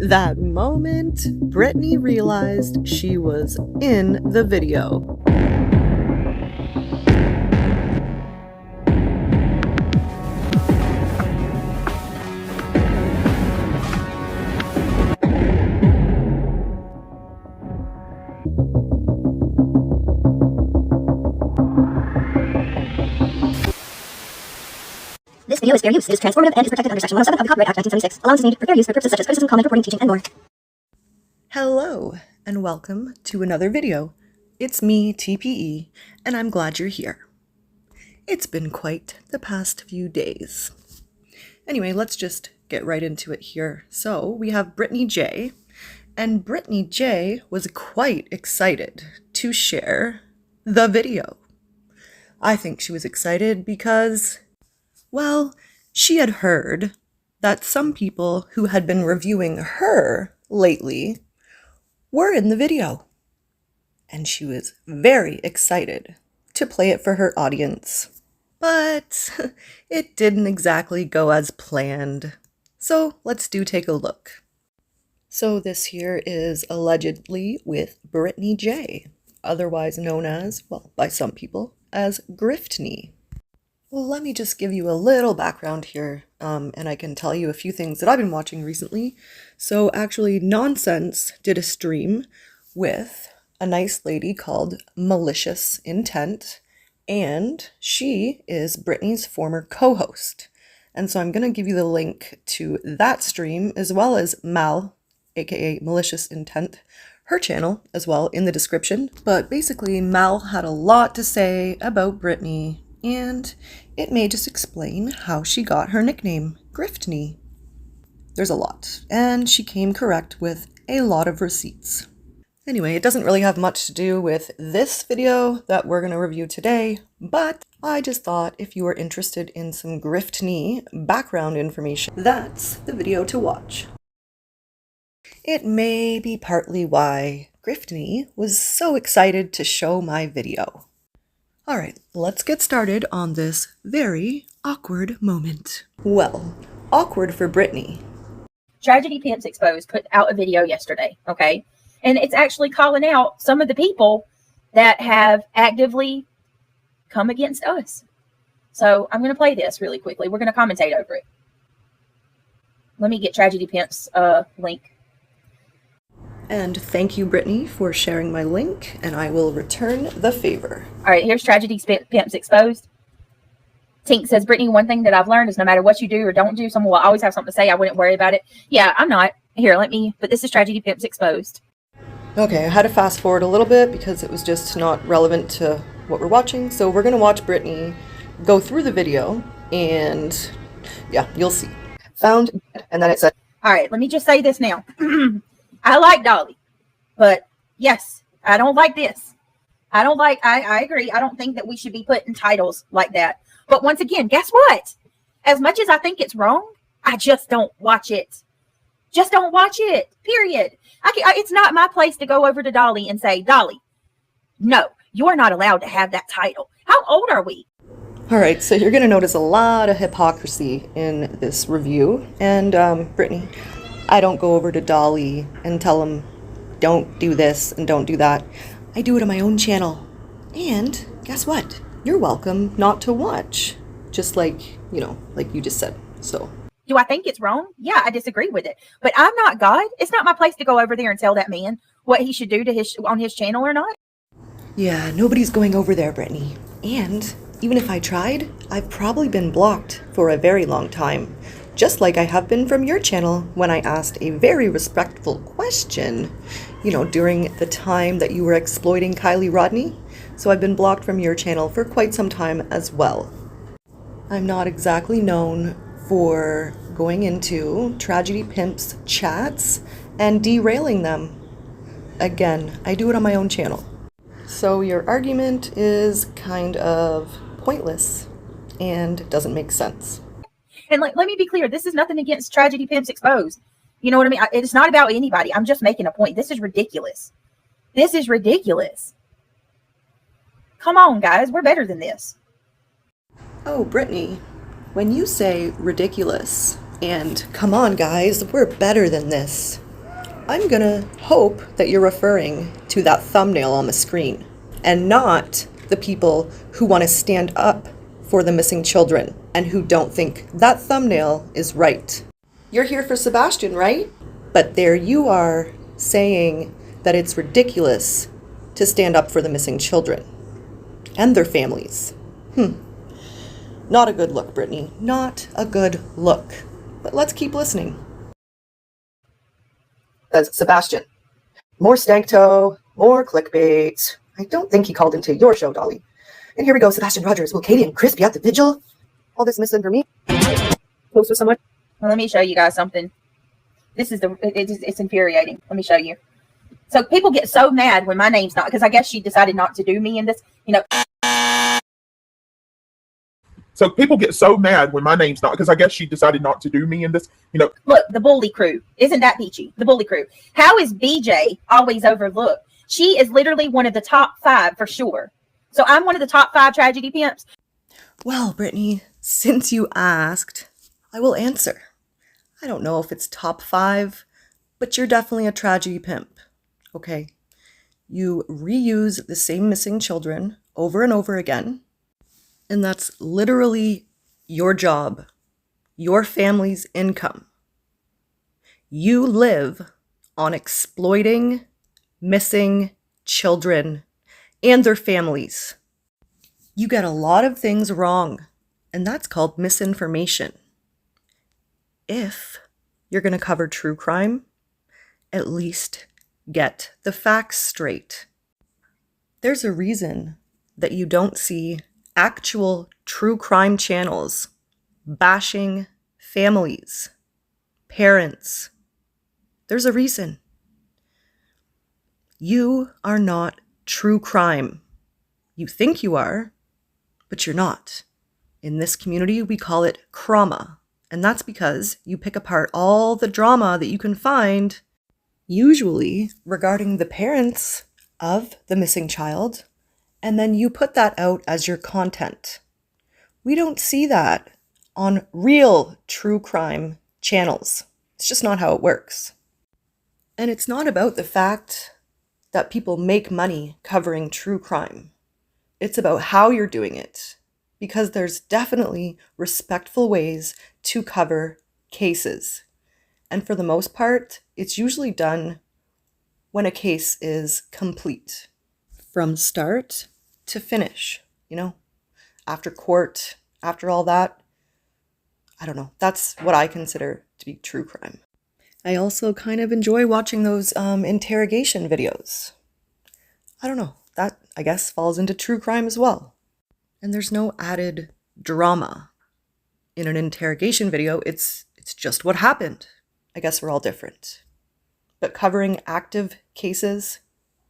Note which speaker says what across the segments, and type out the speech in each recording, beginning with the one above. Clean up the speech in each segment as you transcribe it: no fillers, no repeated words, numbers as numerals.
Speaker 1: That moment, Britney realized she was in the video.
Speaker 2: This video is fair use. It is transformative and is protected under Section 107 of the Copyright Act 1976. Allowance is needed for fair use for purposes such as criticism, comment, reporting, teaching, and more.
Speaker 1: Hello, and welcome to another video. It's me, TPE, and I'm glad you're here. It's been quite the past few days. Anyway, let's just get right into it here. So, we have Britney J, and Britney J was quite excited to share the video. I think she was excited because, well, she had heard that some people who had been reviewing her lately were in the video. And she was very excited to play it for her audience. But it didn't exactly go as planned. So let's take a look. So this here is allegedly with Britney J, otherwise known as, well, by some people, as Grifty. Well, let me just give you a little background here, and I can tell you a few things that I've been watching recently. So actually, Nonsense did a stream with a nice lady called Malicious Intent, and she is Britney's former co-host. And so I'm going to give you the link to that stream, as well as Mal, aka Malicious Intent, her channel as well, in the description. But basically, Mal had a lot to say about Britney, and it may just explain how she got her nickname, Grifty. There's a lot, and she came correct with a lot of receipts. Anyway, it doesn't really have much to do with this video that we're going to review today, but I just thought if you were interested in some Grifty background information, that's the video to watch. It may be partly why Grifty was so excited to show my video. Alright, let's get started on this very awkward moment. Well, awkward for Britney.
Speaker 3: Tragedy Pimps Exposed put out a video yesterday, okay? And it's actually calling out some of the people that have actively come against us. So I'm going to play this really quickly. We're going to commentate over it. Let me get Tragedy Pimps' link.
Speaker 1: And thank you, Britney, for sharing my link, and I will return the favor.
Speaker 3: All right, here's Tragedy Pimps Exposed. Tink says, Britney, one thing that I've learned is no matter what you do or don't do, someone will always have something to say. I wouldn't worry about it. Yeah, I'm not. Here, but this is Tragedy Pimps Exposed.
Speaker 1: Okay, I had to fast forward a little bit because it was just not relevant to what we're watching. So we're going to watch Britney go through the video, and yeah, you'll see. Found, and then it said,
Speaker 3: all right, let me just say this now. I like Dolly, but yes, I don't like this. I agree. I don't think that we should be putting titles like that. But once again, guess what? As much as I think it's wrong, I just don't watch it. Just don't watch it, period. It's not my place to go over to Dolly and say, Dolly, no, you're not allowed to have that title. How old are we?
Speaker 1: All right, so you're going to notice a lot of hypocrisy in this review. And Britney, I don't go over to Dolly and tell him, don't do this and don't do that. I do it on my own channel. And guess what? You're welcome not to watch. Just like, like you just said. So,
Speaker 3: do I think it's wrong? Yeah, I disagree with it. But I'm not God. It's not my place to go over there and tell that man what he should do to on his channel or not.
Speaker 1: Yeah, nobody's going over there, Britney. And even if I tried, I've probably been blocked for a very long time. Just like I have been from your channel when I asked a very respectful question, during the time that you were exploiting Kylie Rodney. So I've been blocked from your channel for quite some time as well. I'm not exactly known for going into Tragedy Pimps chats and derailing them. Again, I do it on my own channel. So your argument is kind of pointless and doesn't make sense.
Speaker 3: And let me be clear, this is nothing against Tragedy Pimps Exposed. You know what I mean? It's not about anybody. I'm just making a point. This is ridiculous. This is ridiculous. Come on, guys. We're better than this.
Speaker 1: Oh, Britney, when you say ridiculous and come on, guys, we're better than this, I'm gonna hope that you're referring to that thumbnail on the screen and not the people who want to stand up for the missing children and who don't think that thumbnail is right. You're here for Sebastian, right? But there you are saying that it's ridiculous to stand up for the missing children and their families. Not a good look, Brittany. Not a good look. But let's keep listening. Says Sebastian. More stank toe, more clickbait. I don't think he called into your show, Dolly. And here we go, Sebastian Rogers. Will Katie and Chris be at the vigil? All this misinformation. Close with someone.
Speaker 3: Well, let me show you guys something. This is it's infuriating. Let me show you. So people get so mad when my name's not, because I guess she decided not to do me in this,
Speaker 4: So people get so mad when my name's not, because I guess she decided not to do me in this,
Speaker 3: Look, the bully crew. Isn't that peachy? The bully crew. How is BJ always overlooked? She is literally one of the top 5 for sure. So I'm one of the top 5 tragedy pimps.
Speaker 1: Well, Brittany, since you asked, I will answer. I don't know if it's top 5, but you're definitely a tragedy pimp. Okay? You reuse the same missing children over and over again. And that's literally your job, your family's income. You live on exploiting missing children and their families. You get a lot of things wrong, and that's called misinformation. If you're going to cover true crime, at least get the facts straight. There's a reason that you don't see actual true crime channels bashing families, parents. There's a reason. You are not true crime. You think you are, but you're not. In this community, we call it trauma, and that's because you pick apart all the drama that you can find, usually regarding the parents of the missing child, and then you put that out as your content. We don't see that on real true crime channels. It's just not how it works. And it's not about the fact that people make money covering true crime. It's about how you're doing it, because there's definitely respectful ways to cover cases. And for the most part, it's usually done when a case is complete, from start to finish, after court, after all that. I don't know. That's what I consider to be true crime. I also kind of enjoy watching those interrogation videos. I don't know. That, I guess, falls into true crime as well. And there's no added drama in an interrogation video. It's just what happened. I guess we're all different. But covering active cases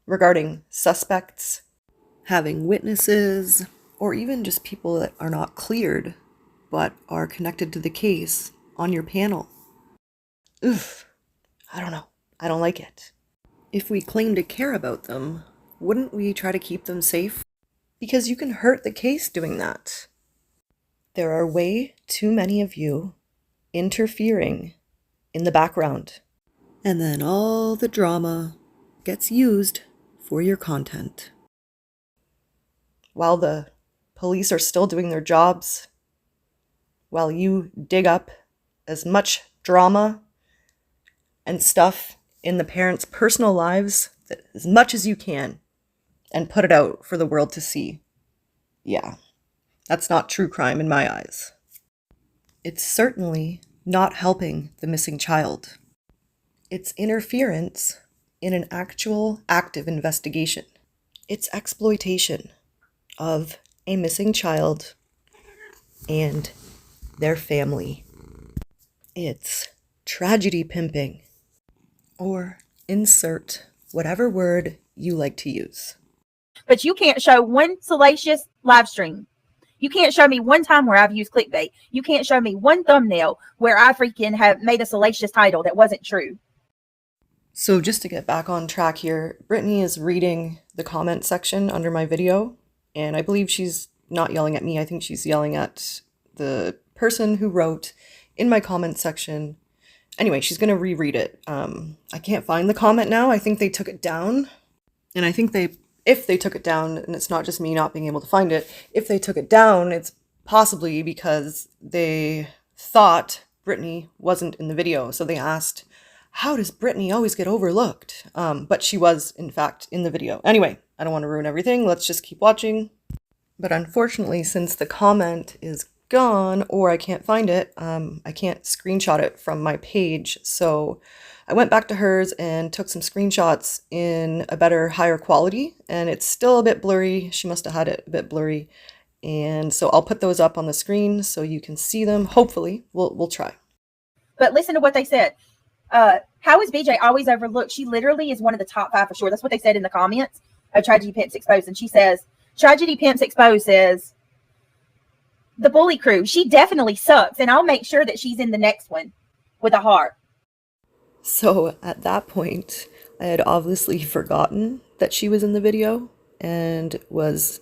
Speaker 1: regarding suspects, having witnesses, or even just people that are not cleared but are connected to the case on your panel. Oof, I don't know. I don't like it. If we claim to care about them, wouldn't we try to keep them safe? Because you can hurt the case doing that. There are way too many of you interfering in the background. And then all the drama gets used for your content. While the police are still doing their jobs, while you dig up as much drama and stuff in the parents' personal lives as much as you can and put it out for the world to see. Yeah, that's not true crime in my eyes. It's certainly not helping the missing child. It's interference in an actual active investigation. It's exploitation of a missing child and their family. It's tragedy pimping, or insert whatever word you like to use.
Speaker 3: But you can't show one salacious live stream. You can't show me one time where I've used clickbait. You can't show me one thumbnail where I freaking have made a salacious title that wasn't true.
Speaker 1: So just to get back on track here, Brittany is reading the comment section under my video, and I believe she's not yelling at me. I think she's yelling at the person who wrote in my comment section Anyway, she's going to reread it. I can't find the comment now. I think they took it down. And I think if they took it down, and it's not just me not being able to find it, if they took it down, it's possibly because they thought Britney wasn't in the video. So they asked, how does Britney always get overlooked? But she was, in fact, in the video. Anyway, I don't want to ruin everything. Let's just keep watching. But unfortunately, since the comment is gone or I can't find it, I can't screenshot it from my page. So I went back to hers and took some screenshots in a better, higher quality, and it's still a bit blurry. She must have had it a bit blurry. And so I'll put those up on the screen so you can see them. Hopefully, we'll try.
Speaker 3: But listen to what they said. How is BJ always overlooked? She literally is one of the top 5 for sure. That's what they said in the comments of Tragedy Pimps Exposed. And she says, Tragedy Pimps Exposed says, the bully crew, she definitely sucks. And I'll make sure that she's in the next one with a heart.
Speaker 1: So at that point, I had obviously forgotten that she was in the video and was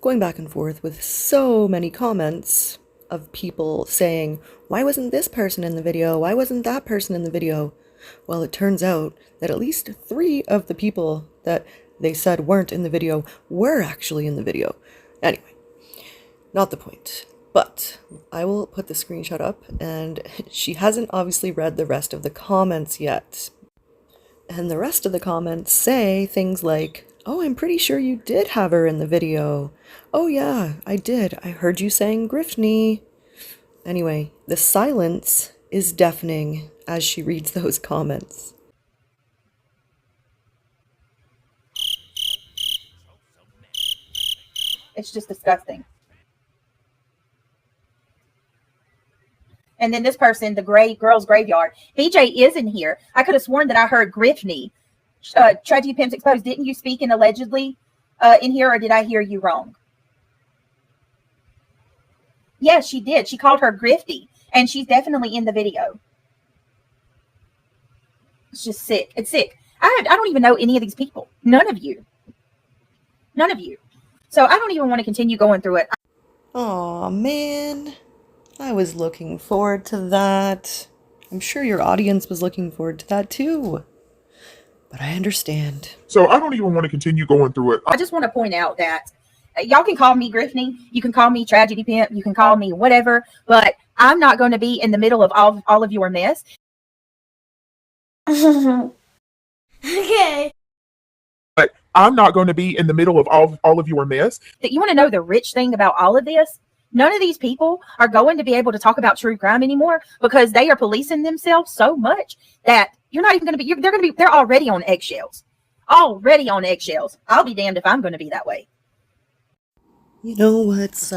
Speaker 1: going back and forth with so many comments of people saying, why wasn't this person in the video? Why wasn't that person in the video? Well, it turns out that at least 3 of the people that they said weren't in the video were actually in the video. Anyway, not the point. But I will put the screenshot up, and she hasn't obviously read the rest of the comments yet. And the rest of the comments say things like, oh, I'm pretty sure you did have her in the video. Oh yeah, I did. I heard you saying grifty. Anyway, the silence is deafening as she reads those comments.
Speaker 3: It's just disgusting. And then this person, the girls graveyard. BJ is in here. I could have sworn that I heard grifty. Tragedy Pimps Exposed. Didn't you speak in allegedly in here, or did I hear you wrong? Yes, she did. She called her grifty, and she's definitely in the video. It's just sick. It's sick. I don't even know any of these people. None of you. None of you. So I don't even want to continue going through it.
Speaker 1: Aw, man. I was looking forward to that. I'm sure your audience was looking forward to that too. But I understand.
Speaker 4: So I don't even want to continue going through it.
Speaker 3: I just want to point out that y'all can call me grifty. You can call me tragedy pimp. You can call me whatever. But I'm not going to be in the middle of all of your mess.
Speaker 2: Okay.
Speaker 4: But I'm not going to be in the middle of all of your mess.
Speaker 3: That you want to know the rich thing about all of this? None of these people are going to be able to talk about true crime anymore because they are policing themselves so much that you're not even going to be, they're already on eggshells. Already on eggshells. I'll be damned if I'm going to be that way.
Speaker 1: You know what's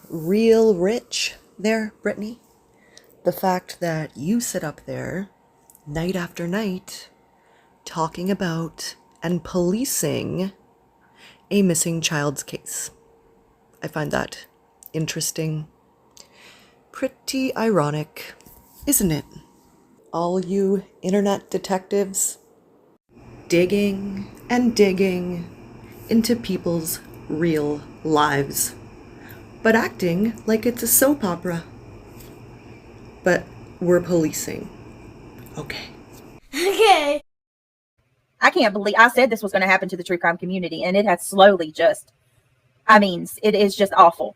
Speaker 1: real rich there, Brittany? The fact that you sit up there night after night talking about and policing a missing child's case. I find that interesting. Pretty ironic, isn't it? All you internet detectives digging and digging into people's real lives, but acting like it's a soap opera. But we're policing. Okay.
Speaker 2: Okay.
Speaker 3: I can't believe I said this was going to happen to the true crime community, and it has slowly just, it is just awful.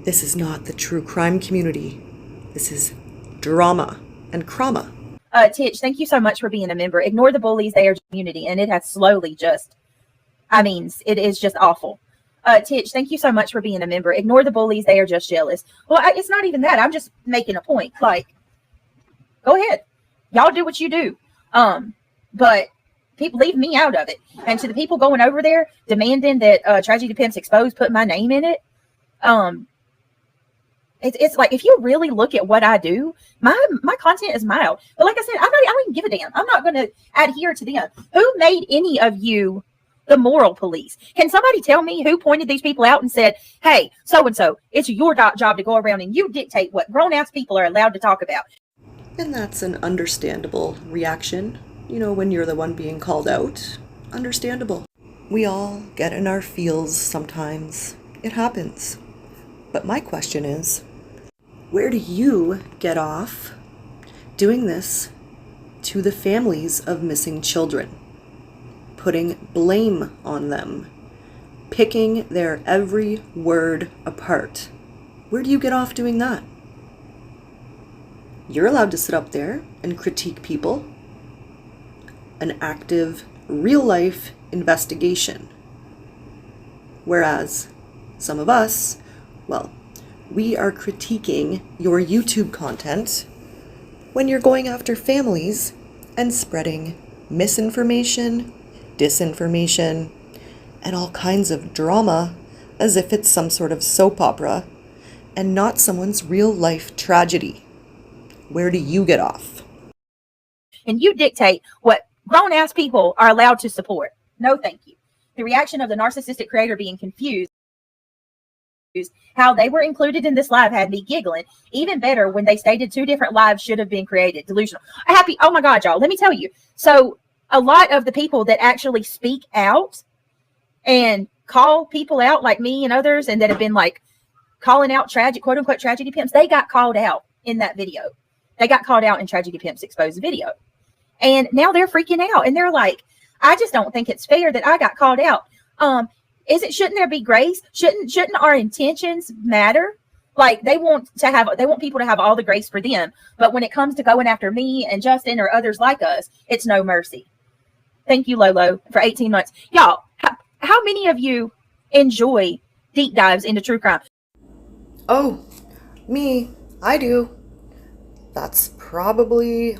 Speaker 1: This is not the true crime community. This is drama and crama.
Speaker 3: Titch, thank you so much for being a member. Ignore the bullies, they are community, and it has slowly just, it is just awful. Titch, thank you so much for being a member. Ignore the bullies, they are just jealous. Well, it's not even that. I'm just making a point. Like, go ahead. Y'all do what you do. But people leave me out of it. And to the people going over there demanding that Tragedy Pimps Exposed put my name in it, it's like, if you really look at what I do, my content is mild. But like I said, I don't even give a damn. I'm not going to adhere to them. Who made any of you the moral police? Can somebody tell me who pointed these people out and said, hey, so-and-so, it's your job to go around and you dictate what grown-ass people are allowed to talk about?
Speaker 1: And that's an understandable reaction. You know, when you're the one being called out. Understandable. We all get in our feels sometimes. It happens. But my question is, where do you get off doing this to the families of missing children, putting blame on them, picking their every word apart. Where do you get off doing that? You're allowed to sit up there and critique people. An active, real-life investigation. Whereas some of us, well, we are critiquing your YouTube content when you're going after families and spreading misinformation, disinformation, and all kinds of drama as if it's some sort of soap opera and not someone's real-life tragedy. Where do you get off?
Speaker 3: And you dictate what grown-ass people are allowed to support. No, thank you. The reaction of the narcissistic creator being confused, how they were included in this live had me giggling. Even better when they stated 2 different lives should have been created. Delusional. Happy. Oh my God, y'all. Let me tell you. So a lot of the people that actually speak out and call people out like me and others, and that have been like calling out tragic, quote unquote, tragedy pimps, they got called out in that video. They got called out in Tragedy Pimps Exposed video. And now they're freaking out. And they're like, I just don't think it's fair that I got called out. Shouldn't there be grace? Shouldn't our intentions matter? Like they want people to have all the grace for them. But when it comes to going after me and Justin or others like us, it's no mercy. Thank you, Lolo, for 18 months. Y'all, how many of you enjoy deep dives into true crime?
Speaker 1: Oh, me, I do. That's probably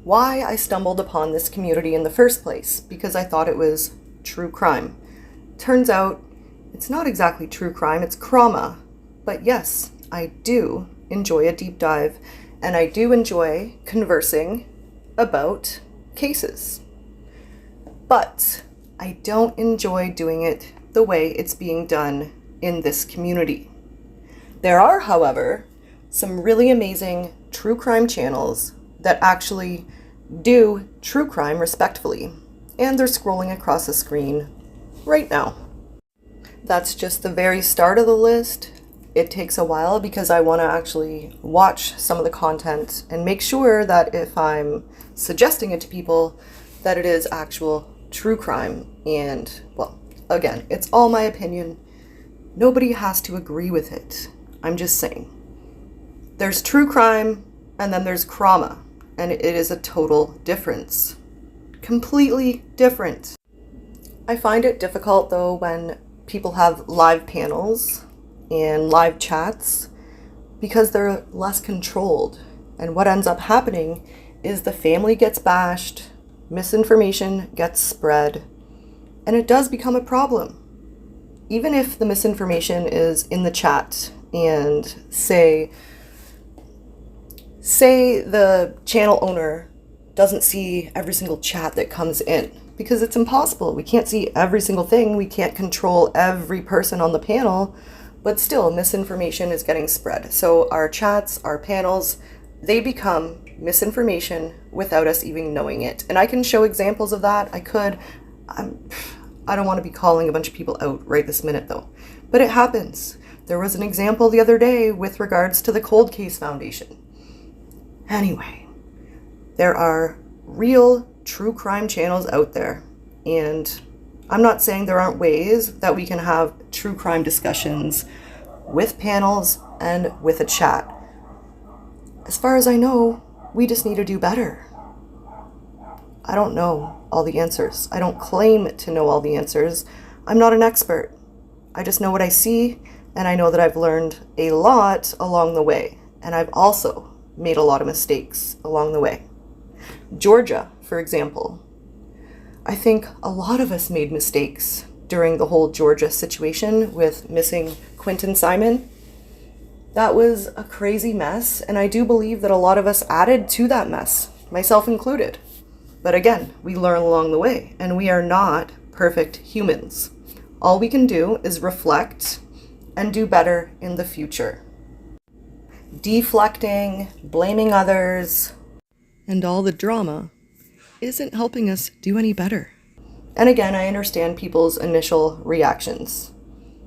Speaker 1: why I stumbled upon this community in the first place, because I thought it was true crime. Turns out it's not exactly true crime, it's crama. But yes, I do enjoy a deep dive, and I do enjoy conversing about cases. But I don't enjoy doing it the way it's being done in this community. There are, however, some really amazing true crime channels that actually do true crime respectfully, and they're scrolling across the screen right now. That's just the very start of the list. It takes a while because I want to actually watch some of the content and make sure that if I'm suggesting it to people, that it is actual true crime. And, well, again, it's all my opinion. Nobody has to agree with it. I'm just saying. There's true crime, and then there's crama, and it is a total difference. Completely different. I find it difficult, though, when people have live panels and live chats because they're less controlled. And what ends up happening is the family gets bashed, misinformation gets spread, and it does become a problem. Even if the misinformation is in the chat and say the channel owner doesn't see every single chat that comes in, because it's impossible. We can't see every single thing. We can't control every person on the panel, but still misinformation is getting spread. So our chats, our panels, they become misinformation without us even knowing it. And I can show examples of that. I don't want to be calling a bunch of people out right this minute though, but it happens. There was an example the other day with regards to the Cold Case Foundation. Anyway, there are real true crime channels out there, and I'm not saying there aren't ways that we can have true crime discussions with panels and with a chat. As far as I know, we just need to do better. I don't know all the answers. I don't claim to know all the answers. I'm not an expert. I just know what I see, and I know that I've learned a lot along the way, and I've also made a lot of mistakes along the way. Georgia, for example. I think a lot of us made mistakes during the whole Georgia situation with missing Quentin Simon. That was a crazy mess, and I do believe that a lot of us added to that mess, myself included. But again, we learn along the way, and we are not perfect humans. All we can do is reflect and do better in the future. Deflecting, blaming others, and all the drama isn't helping us do any better. And again, I understand people's initial reactions.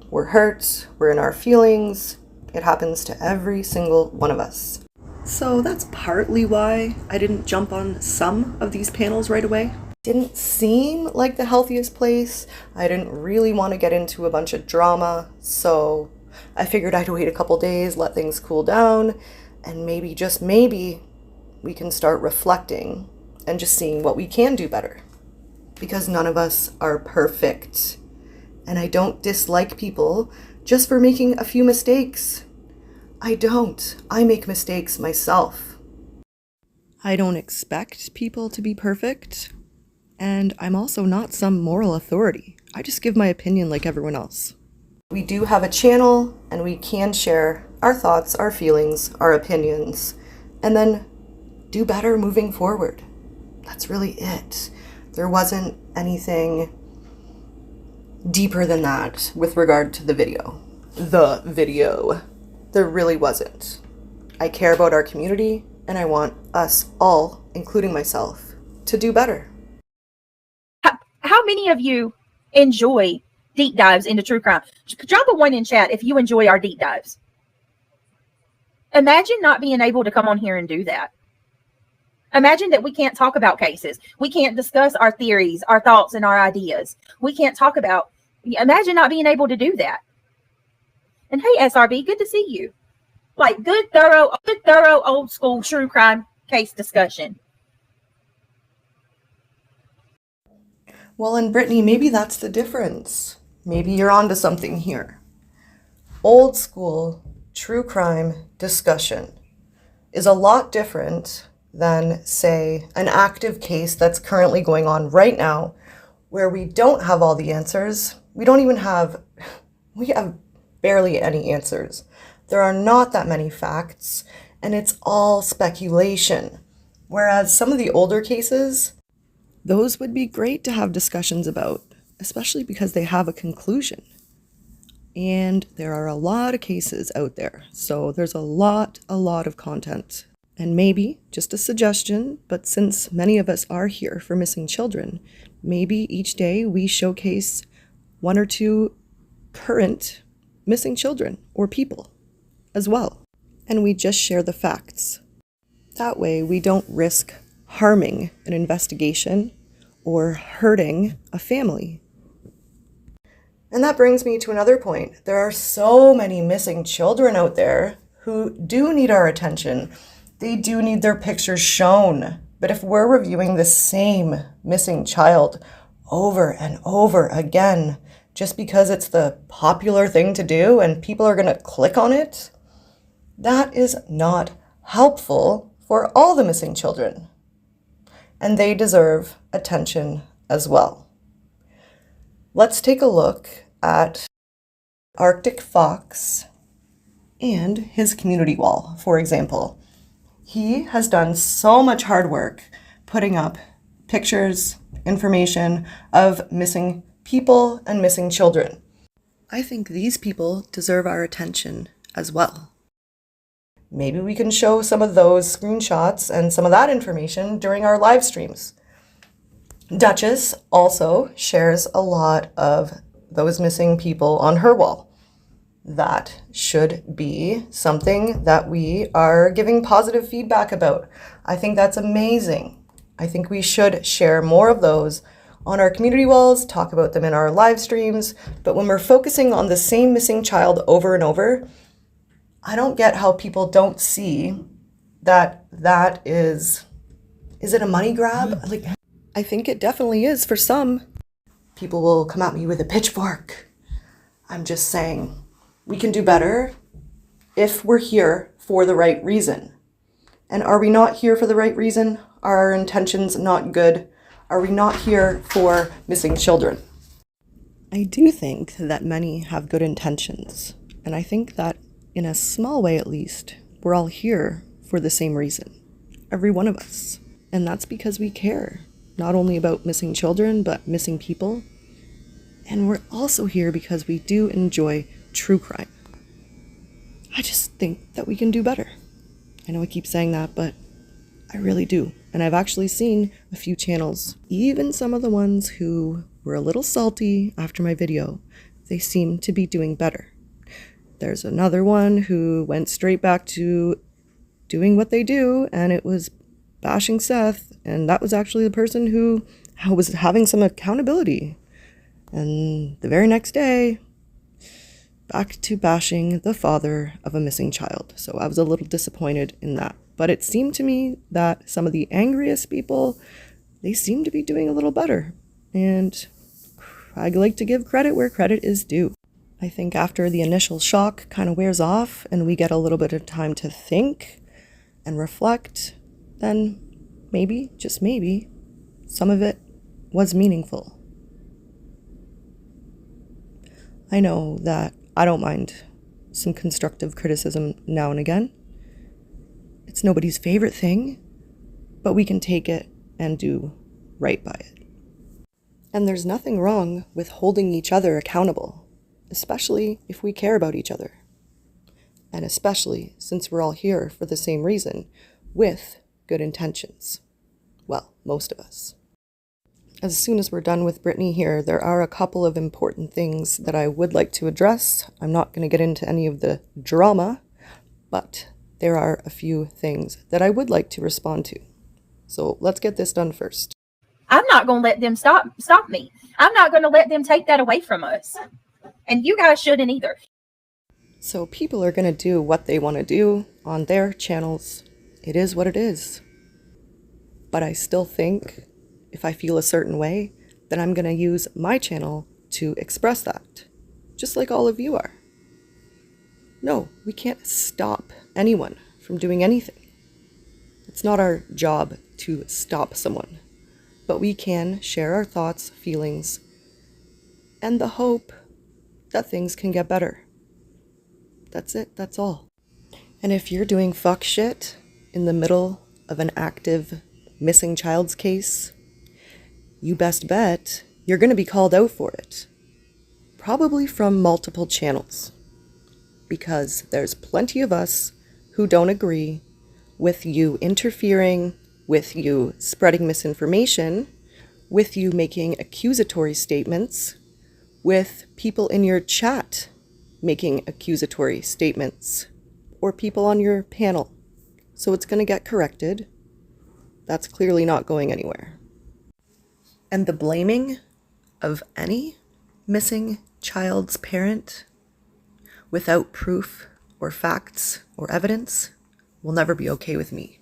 Speaker 1: We're hurt, we're in our feelings. It happens to every single one of us. So that's partly why I didn't jump on some of these panels right away. Didn't seem like the healthiest place. I didn't really want to get into a bunch of drama, so I figured I'd wait a couple days, let things cool down, and maybe, just maybe, we can start reflecting and just seeing what we can do better. Because none of us are perfect. And I don't dislike people just for making a few mistakes. I don't. I make mistakes myself. I don't expect people to be perfect. And I'm also not some moral authority. I just give my opinion like everyone else. We do have a channel, and we can share our thoughts, our feelings, our opinions, and then do better moving forward. That's really it. There wasn't anything deeper than that with regard to the video. There really wasn't. I care about our community, and I want us all, including myself, to do better.
Speaker 3: How many of you enjoy deep dives into true crime? Drop a 1 in chat if you enjoy our deep dives. Imagine not being able to come on here and do that. Imagine that we can't talk about cases. We can't discuss our theories, our thoughts, and our ideas. We can't talk about, imagine not being able to do that. And hey, SRB, good to see you. Like good, thorough, old school true crime case discussion.
Speaker 1: Well, and Brittany, maybe that's the difference. Maybe you're onto something here. Old school true crime discussion is a lot different than, say, an active case that's currently going on right now, where we don't have all the answers. We have barely any answers. There are not that many facts, and it's all speculation. Whereas some of the older cases, those would be great to have discussions about, especially because they have a conclusion. And there are a lot of cases out there, so there's a lot of content. And maybe, just a suggestion, but since many of us are here for missing children, maybe each day we showcase 1 or 2 current missing children or people as well. And we just share the facts. That way we don't risk harming an investigation or hurting a family. And that brings me to another point. There are so many missing children out there who do need our attention. They do need their pictures shown. But if we're reviewing the same missing child over and over again, just because it's the popular thing to do and people are going to click on it, that is not helpful for all the missing children. And they deserve attention as well. Let's take a look at Arctic Fox and his community wall, for example. He has done so much hard work putting up pictures, information of missing people and missing children. I think these people deserve our attention as well. Maybe we can show some of those screenshots and some of that information during our live streams. Duchess also shares a lot of those missing people on her wall. That should be something that we are giving positive feedback about. I think that's amazing. I think we should share more of those on our community walls, talk about them in our live streams, but when we're focusing on the same missing child over and over, I don't get how people don't see that is it a money grab? Like, I think it definitely is for some. People will come at me with a pitchfork. I'm just saying, we can do better if we're here for the right reason. And are we not here for the right reason? Are our intentions not good? Are we not here for missing children? I do think that many have good intentions. And I think that in a small way at least, we're all here for the same reason. Every one of us. And that's because we care, not only about missing children, but missing people. And we're also here because we do enjoy true crime. I just think that we can do better. I know I keep saying that, but I really do. And I've actually seen a few channels, even some of the ones who were a little salty after my video, they seem to be doing better. There's another one who went straight back to doing what they do, and it was bashing Seth, and that was actually the person who was having some accountability. And the very next day, back to bashing the father of a missing child. So I was a little disappointed in that. But it seemed to me that some of the angriest people, they seem to be doing a little better. And I like to give credit where credit is due. I think after the initial shock kind of wears off and we get a little bit of time to think and reflect, then maybe, just maybe, some of it was meaningful. I know that I don't mind some constructive criticism now and again. It's nobody's favorite thing, but we can take it and do right by it. And there's nothing wrong with holding each other accountable, especially if we care about each other. And especially since we're all here for the same reason, with good intentions. Well, most of us. As soon as we're done with Britney here, there are a couple of important things that I would like to address. I'm not going to get into any of the drama, but there are a few things that I would like to respond to. So let's get this done first.
Speaker 3: I'm not going to let them stop me. I'm not going to let them take that away from us. And you guys shouldn't either.
Speaker 1: So people are going to do what they want to do on their channels. It is what it is. But I still think if I feel a certain way, then I'm going to use my channel to express that, just like all of you are. No, we can't stop anyone from doing anything. It's not our job to stop someone, but we can share our thoughts, feelings, and the hope that things can get better. That's it, that's all. And if you're doing fuck shit in the middle of an active missing child's case, you best bet you're going to be called out for it. Probably from multiple channels. Because there's plenty of us who don't agree with you interfering, with you spreading misinformation, with you making accusatory statements, with people in your chat making accusatory statements, or people on your panel. So it's going to get corrected. That's clearly not going anywhere. And the blaming of any missing child's parent without proof or facts or evidence will never be okay with me.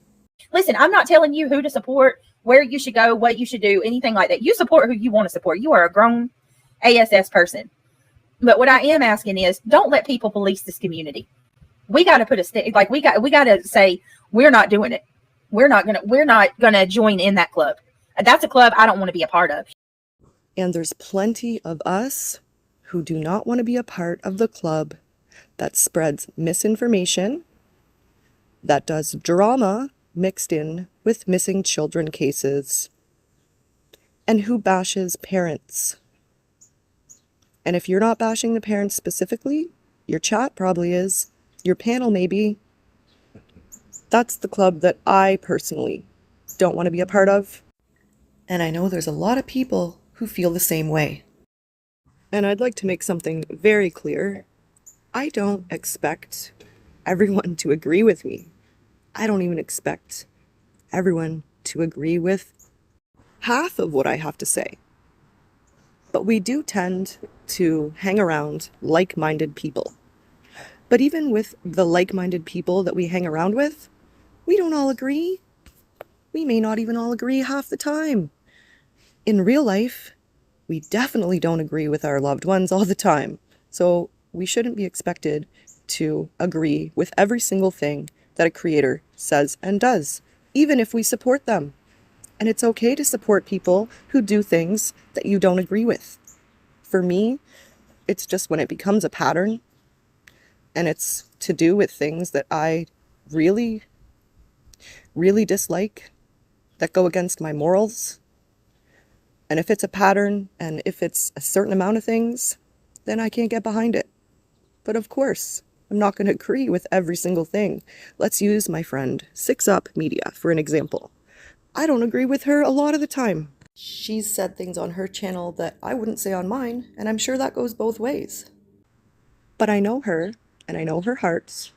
Speaker 3: Listen, I'm not telling you who to support, where you should go, what you should do, anything like that. You support who you want to support. You are a grown ASS person. But what I am asking is, don't let people police this community. We got to put we got to say, we're not doing it. We're not gonna join in that club. That's a club I don't want to be a part of.
Speaker 1: And there's plenty of us who do not want to be a part of the club that spreads misinformation, that does drama mixed in with missing children cases, and who bashes parents. And if you're not bashing the parents specifically, your chat probably is, your panel maybe. That's the club that I personally don't want to be a part of. And I know there's a lot of people who feel the same way. And I'd like to make something very clear. I don't expect everyone to agree with me. I don't even expect everyone to agree with half of what I have to say. But we do tend to hang around like-minded people. But even with the like-minded people that we hang around with, we don't all agree. We may not even all agree half the time. In real life, we definitely don't agree with our loved ones all the time. So we shouldn't be expected to agree with every single thing that a creator says and does, even if we support them. And it's okay to support people who do things that you don't agree with. For me, it's just when it becomes a pattern and it's to do with things that I really, really dislike, that go against my morals. And if it's a pattern and if it's a certain amount of things, then I can't get behind it. But of course, I'm not going to agree with every single thing. Let's use my friend 6up Media for an example. I don't agree with her a lot of the time. She's said things on her channel that I wouldn't say on mine, and I'm sure that goes both ways. But I know her, and I know her hearts,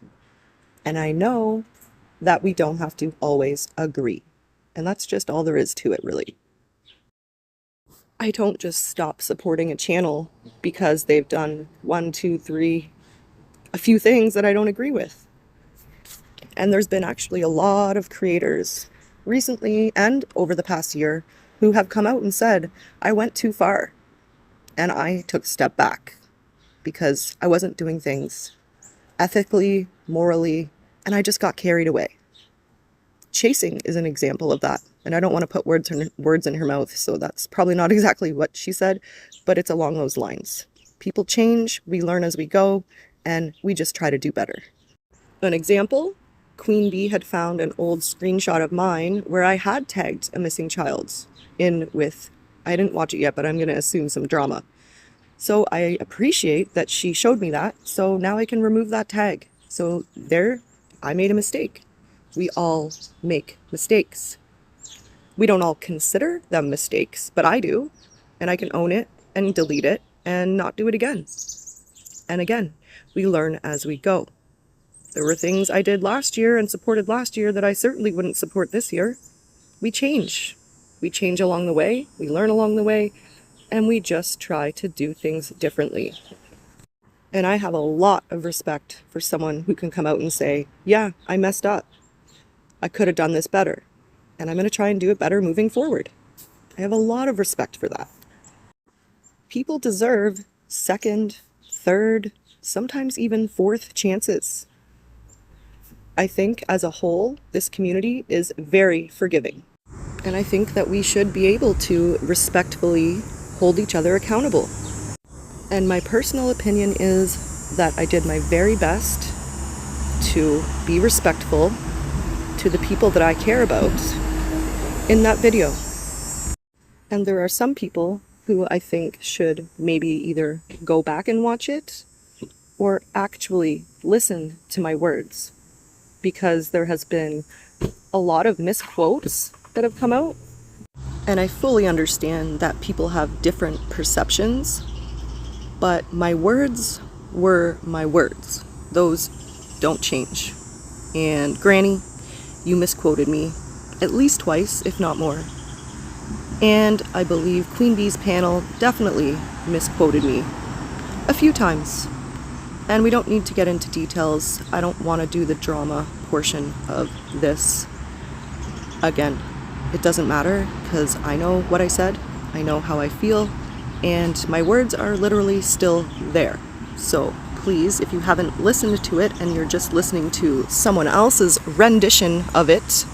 Speaker 1: and I know that we don't have to always agree. And that's just all there is to it, really. I don't just stop supporting a channel because they've done 1, 2, 3, a few things that I don't agree with. And there's been actually a lot of creators recently and over the past year who have come out and said, I went too far and I took a step back because I wasn't doing things ethically, morally, and I just got carried away. Chasing is an example of that. And I don't want to put words in her mouth, so that's probably not exactly what she said, but it's along those lines. People change, we learn as we go, and we just try to do better. An example, Queen Bee had found an old screenshot of mine where I had tagged a missing child in with, I didn't watch it yet, but I'm going to assume some drama. So I appreciate that she showed me that, so now I can remove that tag. So there, I made a mistake. We all make mistakes. We don't all consider them mistakes, but I do, and I can own it and delete it and not do it again. And again, we learn as we go. There were things I did last year and supported last year that I certainly wouldn't support this year. We change. We change along the way, we learn along the way, and we just try to do things differently. And I have a lot of respect for someone who can come out and say, yeah, I messed up. I could have done this better, and I'm going to try and do it better moving forward. I have a lot of respect for that. People deserve second, third, sometimes even fourth chances. I think as a whole, this community is very forgiving. And I think that we should be able to respectfully hold each other accountable. And my personal opinion is that I did my very best to be respectful to the people that I care about in that video. And there are some people who I think should maybe either go back and watch it or actually listen to my words, because there has been a lot of misquotes that have come out. And I fully understand that people have different perceptions, but my words were my words. Those don't change. And Granny, you misquoted me at least twice, if not more. And I believe Queen Bee's panel definitely misquoted me a few times. And we don't need to get into details. I don't want to do the drama portion of this again. It doesn't matter, because I know what I said, I know how I feel, and my words are literally still there. So please, if you haven't listened to it and you're just listening to someone else's rendition of it,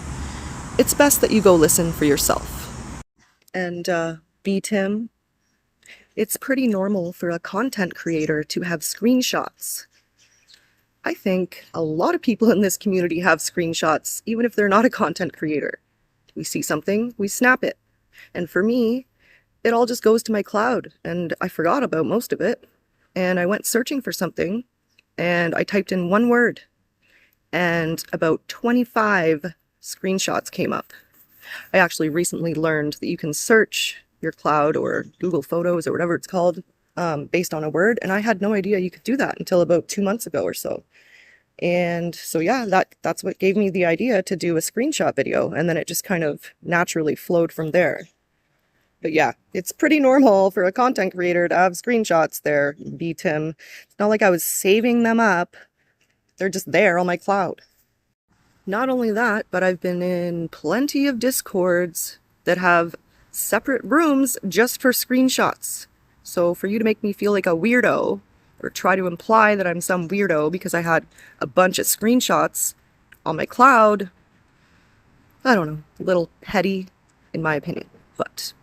Speaker 1: it's best that you go listen for yourself. And B. Tim, it's pretty normal for a content creator to have screenshots. I think a lot of people in this community have screenshots, even if they're not a content creator. We see something, we snap it. And for me, it all just goes to my cloud, and I forgot about most of it. And I went searching for something, and I typed in one word, and about 25 screenshots came up. I actually recently learned that you can search your cloud or Google Photos or whatever it's called based on a word, and I had no idea you could do that until about 2 months ago or so. And so yeah, that's what gave me the idea to do a screenshot video, and then it just kind of naturally flowed from there. But yeah, it's pretty normal for a content creator to have screenshots there, B. Tim. It's not like I was saving them up. They're just there on my cloud. Not only that, but I've been in plenty of Discords that have separate rooms just for screenshots. So for you to make me feel like a weirdo, or try to imply that I'm some weirdo because I had a bunch of screenshots on my cloud, I don't know, a little petty in my opinion. But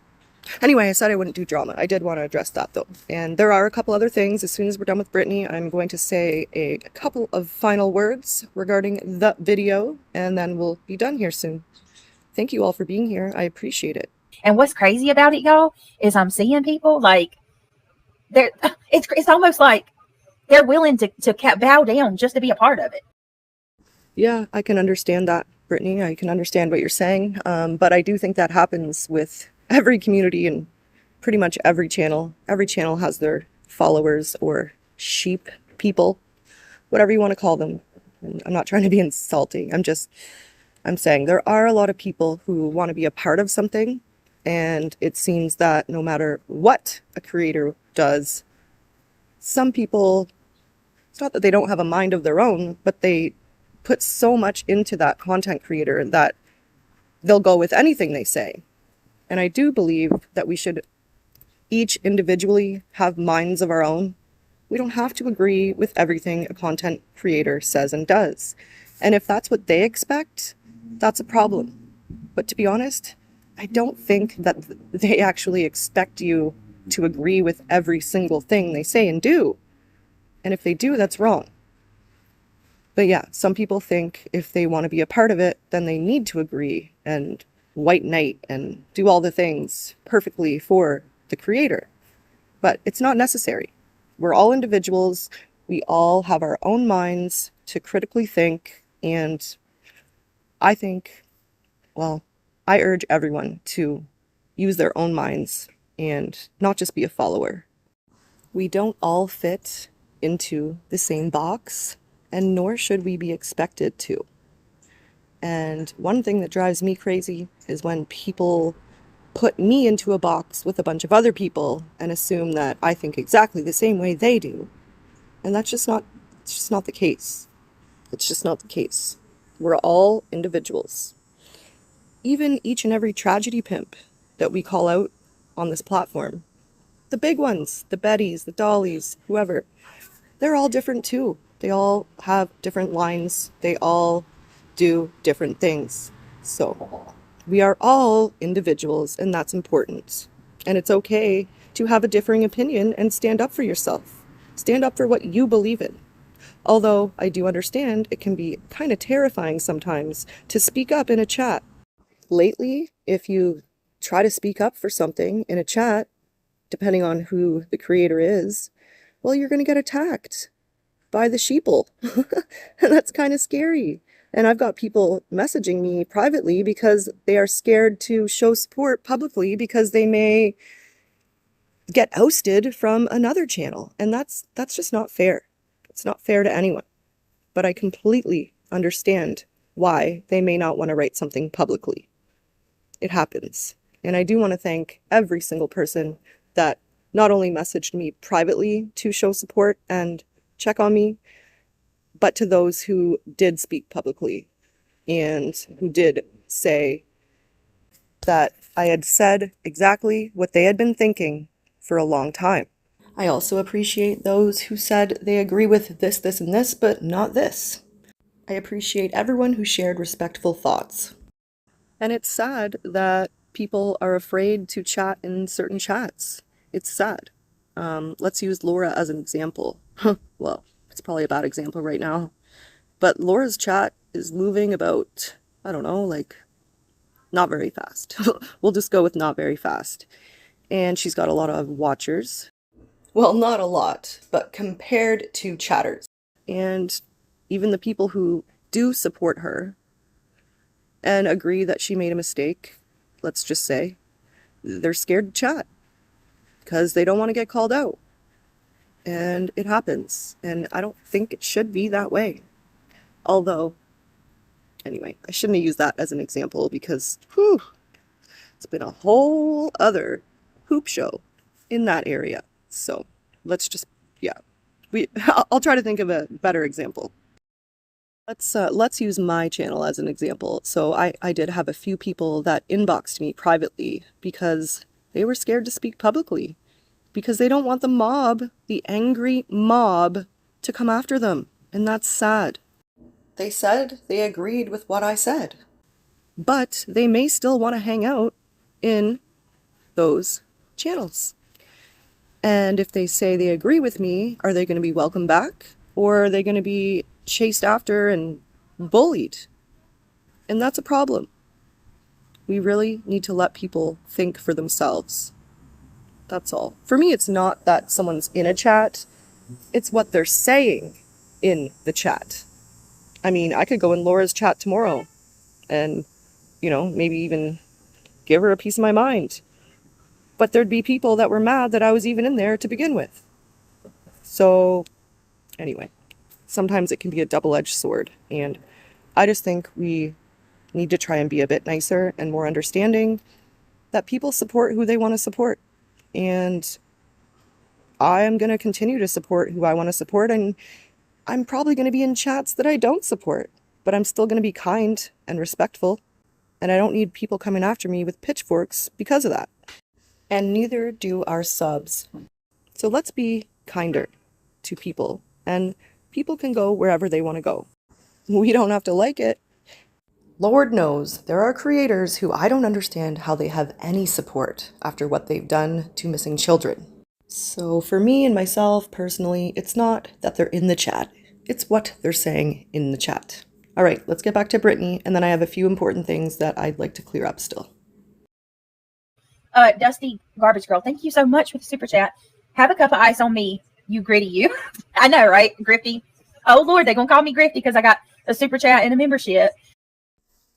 Speaker 1: anyway, I said I wouldn't do drama. I did want to address that though. And there are a couple other things. As soon as we're done with Britney, I'm going to say a couple of final words regarding the video, and then we'll be done here soon. Thank you all for being here. I appreciate it.
Speaker 3: And what's crazy about it, y'all, is I'm seeing people like it's almost like they're willing to bow down just to be a part of it.
Speaker 1: Yeah, I can understand that, Brittany. I can understand what you're saying. But I do think that happens with every community and pretty much every channel. Every channel has their followers or sheep people, whatever you want to call them. And I'm not trying to be insulting. I'm saying there are a lot of people who want to be a part of something, and it seems that no matter what a creator does, some people, it's not that they don't have a mind of their own, but they put so much into that content creator that they'll go with anything they say. And I do believe that we should each individually have minds of our own. We don't have to agree with everything a content creator says and does. And if that's what they expect, that's a problem. But to be honest, I don't think that they actually expect you to agree with every single thing they say and do. And if they do, that's wrong. But yeah, some people think if they want to be a part of it, then they need to agree and white knight and do all the things perfectly for the creator. But it's not necessary. We're all individuals. We all have our own minds to critically think. And I think, well, I urge everyone to use their own minds and not just be a follower. We don't all fit into the same box, and nor should we be expected to. And one thing that drives me crazy is when people put me into a box with a bunch of other people and assume that I think exactly the same way they do. And that's just not, it's just not the case. It's just not the case. We're all individuals. Even each and every tragedy pimp that we call out on this platform, the big ones, the Bettys, the Dollys, whoever, they're all different too. They all have different lines. They all do different things. So we are all individuals, and that's important. And it's okay to have a differing opinion and stand up for yourself. Stand up for what you believe in. Although I do understand it can be kind of terrifying sometimes to speak up in a chat. Lately, if you try to speak up for something in a chat, depending on who the creator is, well, you're going to get attacked by the sheeple. And that's kind of scary. And I've got people messaging me privately because they are scared to show support publicly because they may get ousted from another channel. And that's just not fair. It's not fair to anyone. But I completely understand why they may not want to write something publicly. It happens. And I do want to thank every single person that not only messaged me privately to show support and check on me, but to those who did speak publicly and who did say that I had said exactly what they had been thinking for a long time. I also appreciate those who said they agree with this, this, and this, but not this. I appreciate everyone who shared respectful thoughts. And it's sad that people are afraid to chat in certain chats. It's sad. Let's use Laura as an example. Well, it's probably a bad example right now. But Laura's chat is moving about, I don't know, like, not very fast. We'll just go with not very fast. And she's got a lot of watchers. Well, not a lot, but compared to chatters. And even the people who do support her and agree that she made a mistake, let's just say, they're scared to chat because they don't want to get called out. And it happens. And I don't think it should be that way. Although, anyway, I shouldn't have used that as an example because, it's been a whole other hoop show in that area. So let's just, yeah, I'll try to think of a better example. Let's use my channel as an example. So I did have a few people that inboxed me privately because they were scared to speak publicly because they don't want the mob, the angry mob, to come after them. And that's sad. They said they agreed with what I said, but they may still want to hang out in those channels. And if they say they agree with me, are they going to be welcomed back? Or are they going to be chased after and bullied? And that's a problem. We really need to let people think for themselves. That's all. For me, it's not that someone's in a chat. It's what they're saying in the chat. I mean, I could go in Laura's chat tomorrow and, maybe even give her a piece of my mind. But there'd be people that were mad that I was even in there to begin with. So, anyway, sometimes it can be a double-edged sword. And I just think we need to try and be a bit nicer and more understanding that people support who they want to support. And I am going to continue to support who I want to support. And I'm probably going to be in chats that I don't support, but I'm still going to be kind and respectful. And I don't need people coming after me with pitchforks because of that. And neither do our subs. So let's be kinder to people, and people can go wherever they want to go. We don't have to like it. Lord knows there are creators who I don't understand how they have any support after what they've done to missing children. So for me and myself personally, it's not that they're in the chat, it's what they're saying in the chat. All right, let's get back to Britney, and then I have a few important things that I'd like to clear up still.
Speaker 3: Dusty Garbage Girl, thank you so much for the super chat. Have a cup of ice on me, you gritty you. I know, right? Grifty. Oh, Lord, they're going to call me Grifty because I got a super chat and a membership.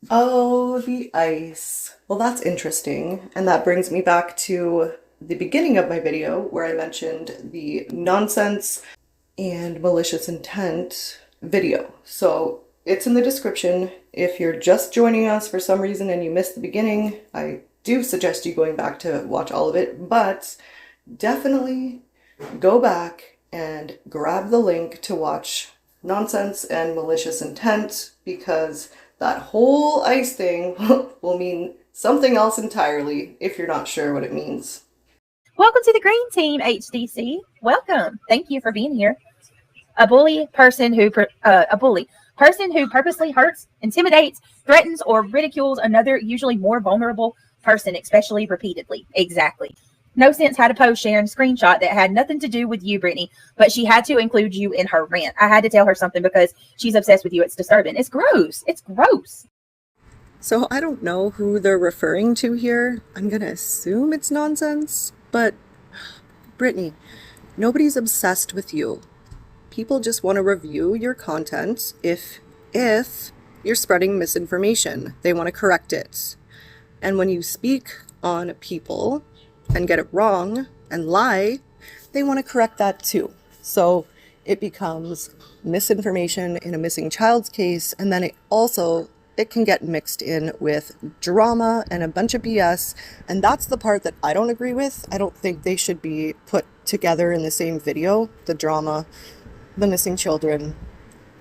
Speaker 1: Oh, the ice. Well, that's interesting. And that brings me back to the beginning of my video where I mentioned the nonsense and malicious intent video. So it's in the description. If you're just joining us for some reason and you missed the beginning, I do suggest you going back to watch all of it, but definitely go back and grab the link to watch nonsense and malicious intent, because that whole ice thing will mean something else entirely if you're not sure what it means.
Speaker 3: Welcome to the Green Team, HDC. Welcome. Thank you for being here. A bully person who purposely hurts, intimidates, threatens, or ridicules another, usually more vulnerable person, especially repeatedly. Exactly. No sense had a post sharing screenshot that had nothing to do with you, Britney, but she had to include you in her rant. I had to tell her something because she's obsessed with you. It's disturbing. It's gross. It's gross.
Speaker 1: So I don't know who they're referring to here. I'm gonna assume it's nonsense, but Britney, nobody's obsessed with you. People just want to review your content if you're spreading misinformation. They want to correct it. And when you speak on people and get it wrong and lie, they want to correct that too. So it becomes misinformation in a missing child's case, and then it can get mixed in with drama and a bunch of BS, and that's the part that I don't agree with. I don't think they should be put together in the same video, the drama, the missing children,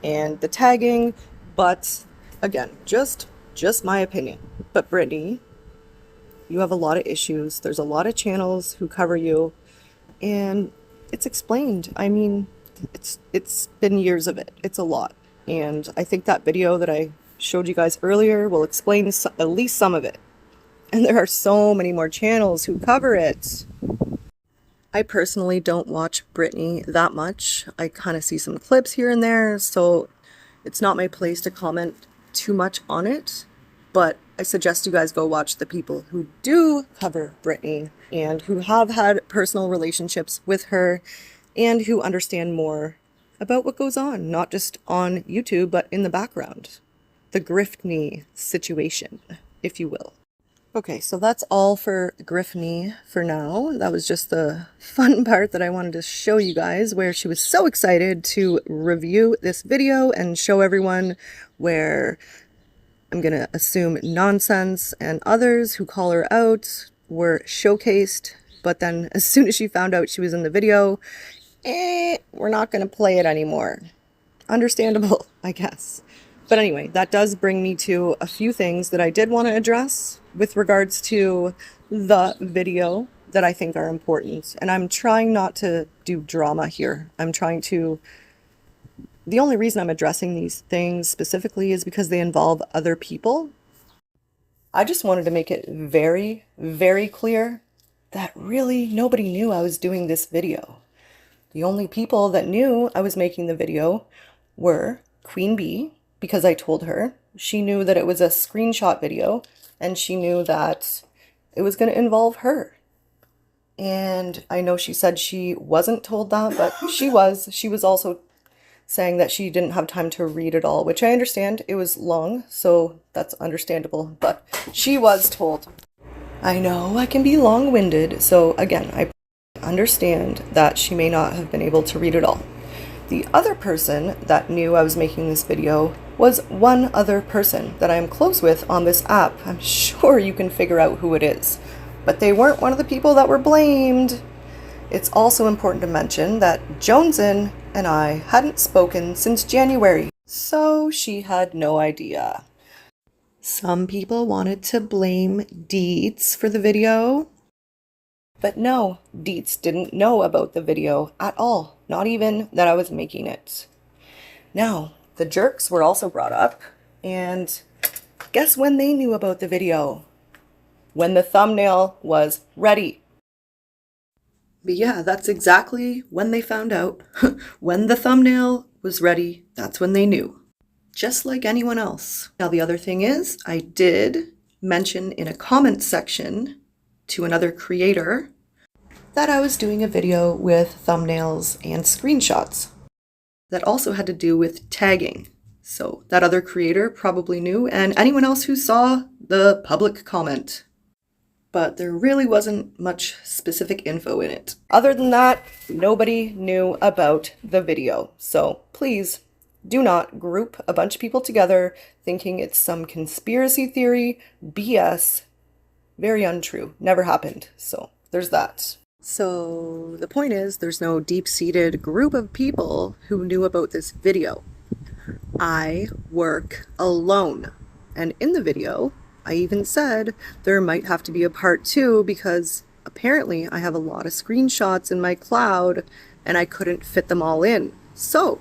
Speaker 1: and the tagging. But again, just my opinion. But Britney, you have a lot of issues. There's a lot of channels who cover you, and it's explained. I mean, it's been years of it. It's a lot. And I think that video that I showed you guys earlier will explain at least some of it. And there are so many more channels who cover it. I personally don't watch Britney that much. I kind of see some clips here and there, so it's not my place to comment too much on it. But I suggest you guys go watch the people who do cover Britney and who have had personal relationships with her and who understand more about what goes on, not just on YouTube, but in the background. The grifty situation, if you will. Okay, so that's all for Griffney for now. That was just the fun part that I wanted to show you guys, where she was so excited to review this video and show everyone where I'm going to assume nonsense and others who call her out were showcased. But then as soon as she found out she was in the video, we're not going to play it anymore. Understandable, I guess. But anyway, that does bring me to a few things that I did want to address with regards to the video that I think are important. And I'm trying not to do drama here. The only reason I'm addressing these things specifically is because they involve other people. I just wanted to make it very, very clear that really nobody knew I was doing this video. The only people that knew I was making the video were Queen Bee, because I told her. She knew that it was a screenshot video, and she knew that it was going to involve her. And I know she said she wasn't told that, but she was. She was also saying that she didn't have time to read it all, which I understand. It was long, so that's understandable, but she was told. I know I can be long-winded, so again, I understand that she may not have been able to read it all. The other person that knew I was making this video was one other person that I am close with on this app. I'm sure you can figure out who it is, but they weren't one of the people that were blamed. It's also important to mention that Jonesin and I hadn't spoken since January, so she had no idea. Some people wanted to blame Deets for the video, but no, Deets didn't know about the video at all, not even that I was making it. Now, the jerks were also brought up, and guess when they knew about the video? When the thumbnail was ready. But yeah, that's exactly when they found out. When the thumbnail was ready, that's when they knew. Just like anyone else. Now, the other thing is, I did mention in a comment section to another creator that I was doing a video with thumbnails and screenshots. That also had to do with tagging. So that other creator probably knew, and anyone else who saw the public comment. But there really wasn't much specific info in it. Other than that, nobody knew about the video. So please do not group a bunch of people together thinking it's some conspiracy theory, BS. Very untrue. Never happened. So there's that. So the point is, there's no deep-seated group of people who knew about this video. I work alone. And in the video, I even said there might have to be a part 2 because apparently I have a lot of screenshots in my cloud and I couldn't fit them all in. So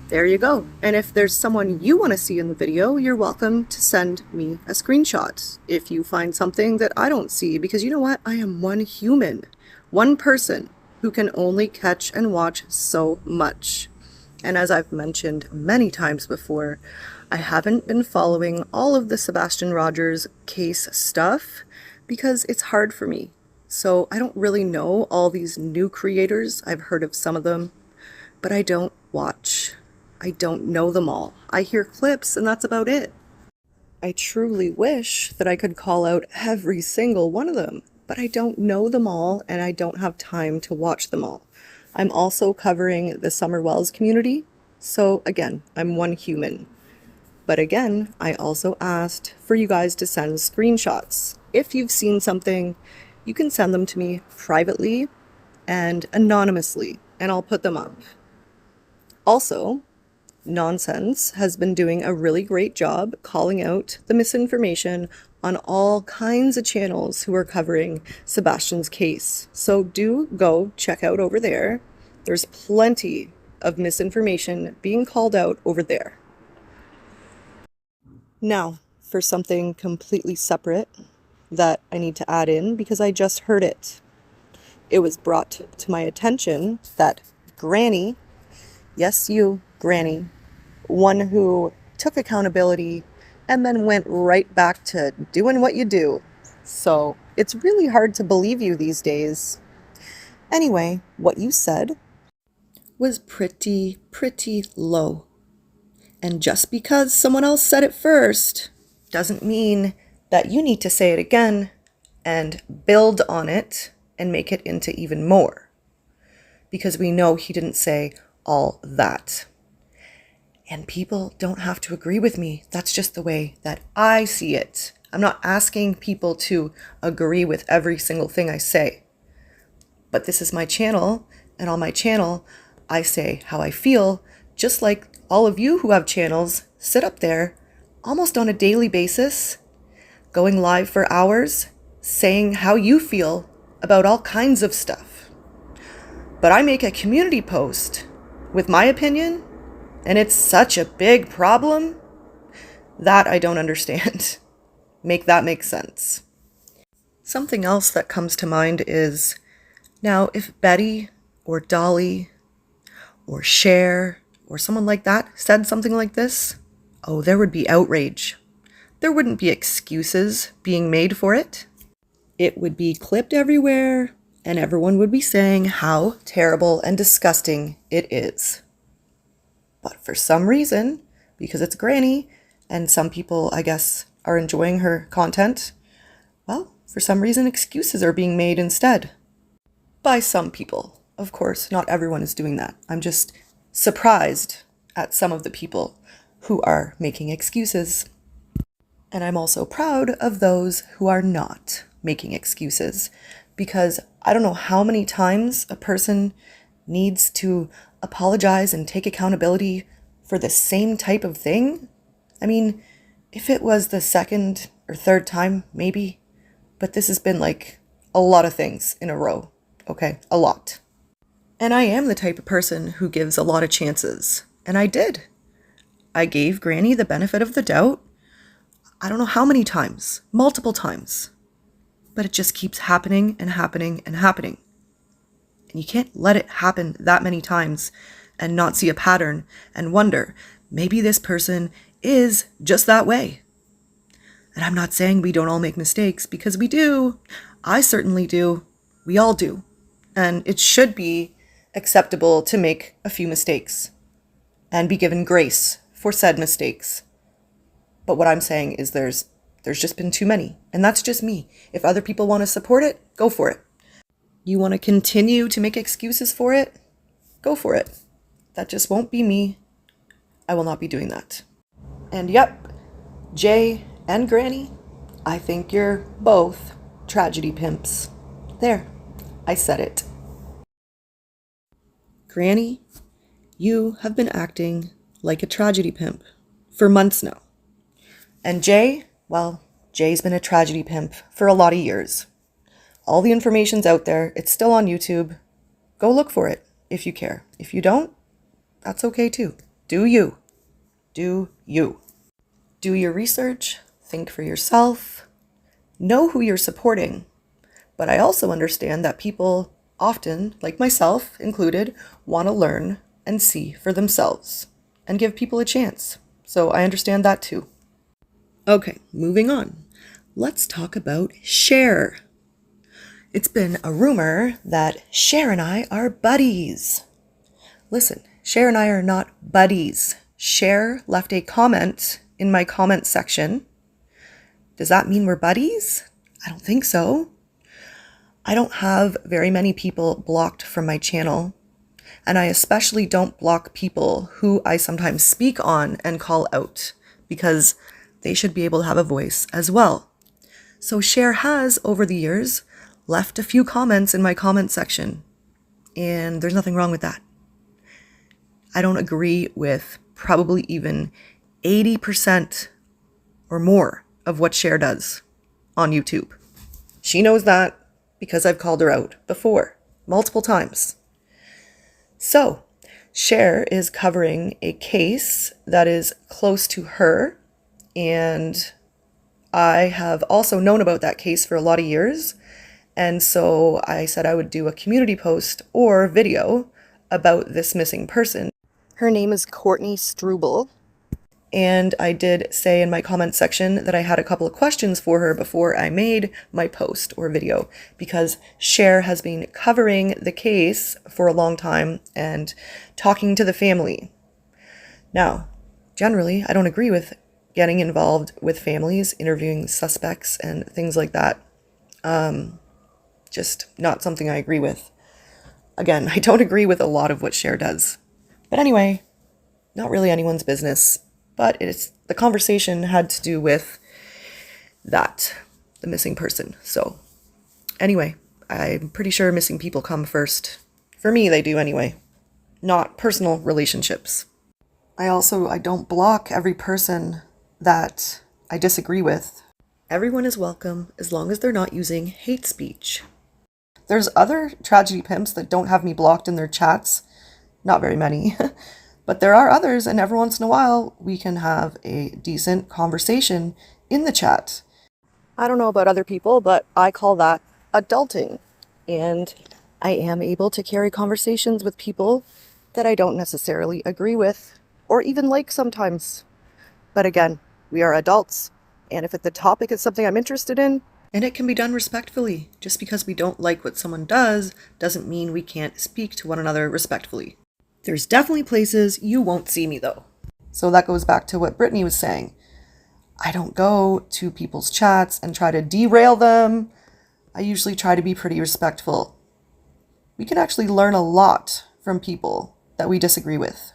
Speaker 1: there you go. And if there's someone you want to see in the video, you're welcome to send me a screenshot if you find something that I don't see, because you know what? I am one human, one person who can only catch and watch so much. And as I've mentioned many times before, I haven't been following all of the Sebastian Rogers case stuff because it's hard for me. So I don't really know all these new creators. I've heard of some of them, but I don't watch. I don't know them all. I hear clips and that's about it. I truly wish that I could call out every single one of them, but I don't know them all and I don't have time to watch them all. I'm also covering the Summer Wells community, so again, I'm one human. But again, I also asked for you guys to send screenshots. If you've seen something, you can send them to me privately and anonymously, and I'll put them up. Also, Nonsense has been doing a really great job calling out the misinformation on all kinds of channels who are covering Sebastian's case. So do go check out over there. There's plenty of misinformation being called out over there. Now, for something completely separate that I need to add in because I just heard it. It was brought to my attention that Granny, yes you, Granny, one who took accountability and then went right back to doing what you do. So it's really hard to believe you these days. Anyway, what you said was pretty low. And just because someone else said it first doesn't mean that you need to say it again and build on it and make it into even more. Because we know he didn't say all that. And people don't have to agree with me. That's just the way that I see it. I'm not asking people to agree with every single thing I say. But this is my channel, and on my channel, I say how I feel, just like all of you who have channels sit up there almost on a daily basis, going live for hours, saying how you feel about all kinds of stuff. But I make a community post with my opinion, and it's such a big problem that I don't understand. Make that make sense. Something else that comes to mind is, now if Betty or Dolly or Cher or someone like that said something like this, oh, there would be outrage. There wouldn't be excuses being made for it. It would be clipped everywhere, and everyone would be saying how terrible and disgusting it is. But for some reason, because it's Granny, and some people, I guess, are enjoying her content, well, for some reason, excuses are being made instead. By some people. Of course, not everyone is doing that. I'm just surprised at some of the people who are making excuses. And I'm also proud of those who are not making excuses, because I don't know how many times a person needs to apologize and take accountability for the same type of thing. I mean, if it was the second or third time, maybe, but this has been like a lot of things in a row, okay? A lot. And I am the type of person who gives a lot of chances, and I did. I gave Granny the benefit of the doubt. I don't know how many times, multiple times, but it just keeps happening and happening and happening. And you can't let it happen that many times and not see a pattern and wonder, maybe this person is just that way. And I'm not saying we don't all make mistakes, because we do. I certainly do. We all do. And it should be acceptable to make a few mistakes and be given grace for said mistakes. But what I'm saying is there's just been too many, and that's just me. If other people want to support it, go for it. You want to continue to make excuses for it? Go for it. That just won't be me. I will not be doing that. And yep, Jay and Granny, I think you're both tragedy pimps. There, I said it. Granny, you have been acting like a tragedy pimp for months now. And Jay, well, Jay's been a tragedy pimp for a lot of years. All the information's out there. It's still on YouTube. Go look for it if you care. If you don't, that's okay too. Do you. Do you. Do your research. Think for yourself. Know who you're supporting. But I also understand that people often, like myself included, want to learn and see for themselves and give people a chance. So I understand that too. Okay, moving on. Let's talk about Cher. It's been a rumor that Cher and I are buddies. Listen, Cher and I are not buddies. Cher left a comment in my comment section. Does that mean we're buddies? I don't think so. I don't have very many people blocked from my channel, and I especially don't block people who I sometimes speak on and call out, because they should be able to have a voice as well. So Cher has, over the years, left a few comments in my comment section, and there's nothing wrong with that. I don't agree with probably even 80% or more of what Cher does on YouTube. She knows that because I've called her out before, multiple times. So, Cher is covering a case that is close to her, and I have also known about that case for a lot of years. And so I said I would do a community post or video about this missing person. Her name is Courtney Struble. And I did say in my comment section that I had a couple of questions for her before I made my post or video, because Cher has been covering the case for a long time and talking to the family. Now, generally, I don't agree with getting involved with families, interviewing suspects and things like that. Just not something I agree with. Again, I don't agree with a lot of what Cher does. But anyway, not really anyone's business. But the conversation had to do with that, the missing person. So anyway, I'm pretty sure missing people come first. For me, they do anyway. Not personal relationships. I don't block every person that I disagree with. Everyone is welcome as long as they're not using hate speech. There's other tragedy pimps that don't have me blocked in their chats. Not very many. But there are others, and every once in a while, we can have a decent conversation in the chat. I don't know about other people, but I call that adulting. And I am able to carry conversations with people that I don't necessarily agree with, or even like sometimes. But again, we are adults, and if the topic is something I'm interested in, and it can be done respectfully. Just because we don't like what someone does, doesn't mean we can't speak to one another respectfully. There's definitely places you won't see me though. So that goes back to what Britney was saying. I don't go to people's chats and try to derail them. I usually try to be pretty respectful. We can actually learn a lot from people that we disagree with.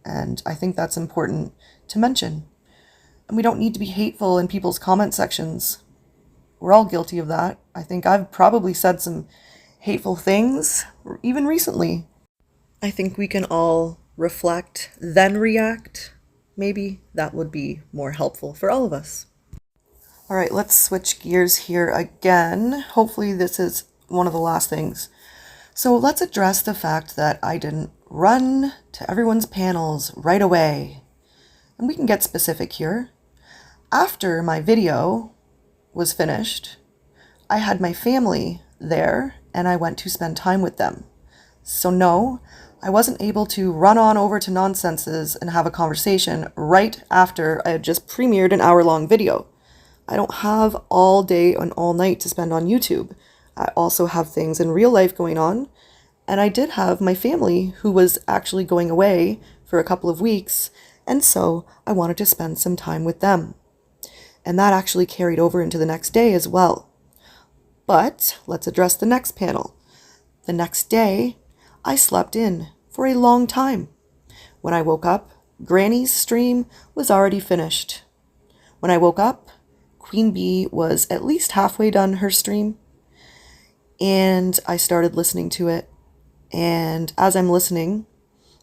Speaker 1: And I think that's important to mention. And we don't need to be hateful in people's comment sections. We're all guilty of that. I think I've probably said some hateful things, even recently. I think we can all reflect, then react. Maybe that would be more helpful for all of us. All right, let's switch gears here again. Hopefully this is one of the last things. So let's address the fact that I didn't run to everyone's panels right away. And we can get specific here. After my video was finished, I had my family there and I went to spend time with them. So no, I wasn't able to run on over to Nonsenses and have a conversation right after I had just premiered an hour-long video. I don't have all day and all night to spend on YouTube. I also have things in real life going on, and I did have my family who was actually going away for a couple of weeks, and so I wanted to spend some time with them. And that actually carried over into the next day as well. But let's address the next panel. The next day, I slept in for a long time. When I woke up, Granny's stream was already finished. When I woke up, Queen Bee was at least halfway done her stream, and I started listening to it. And as I'm listening,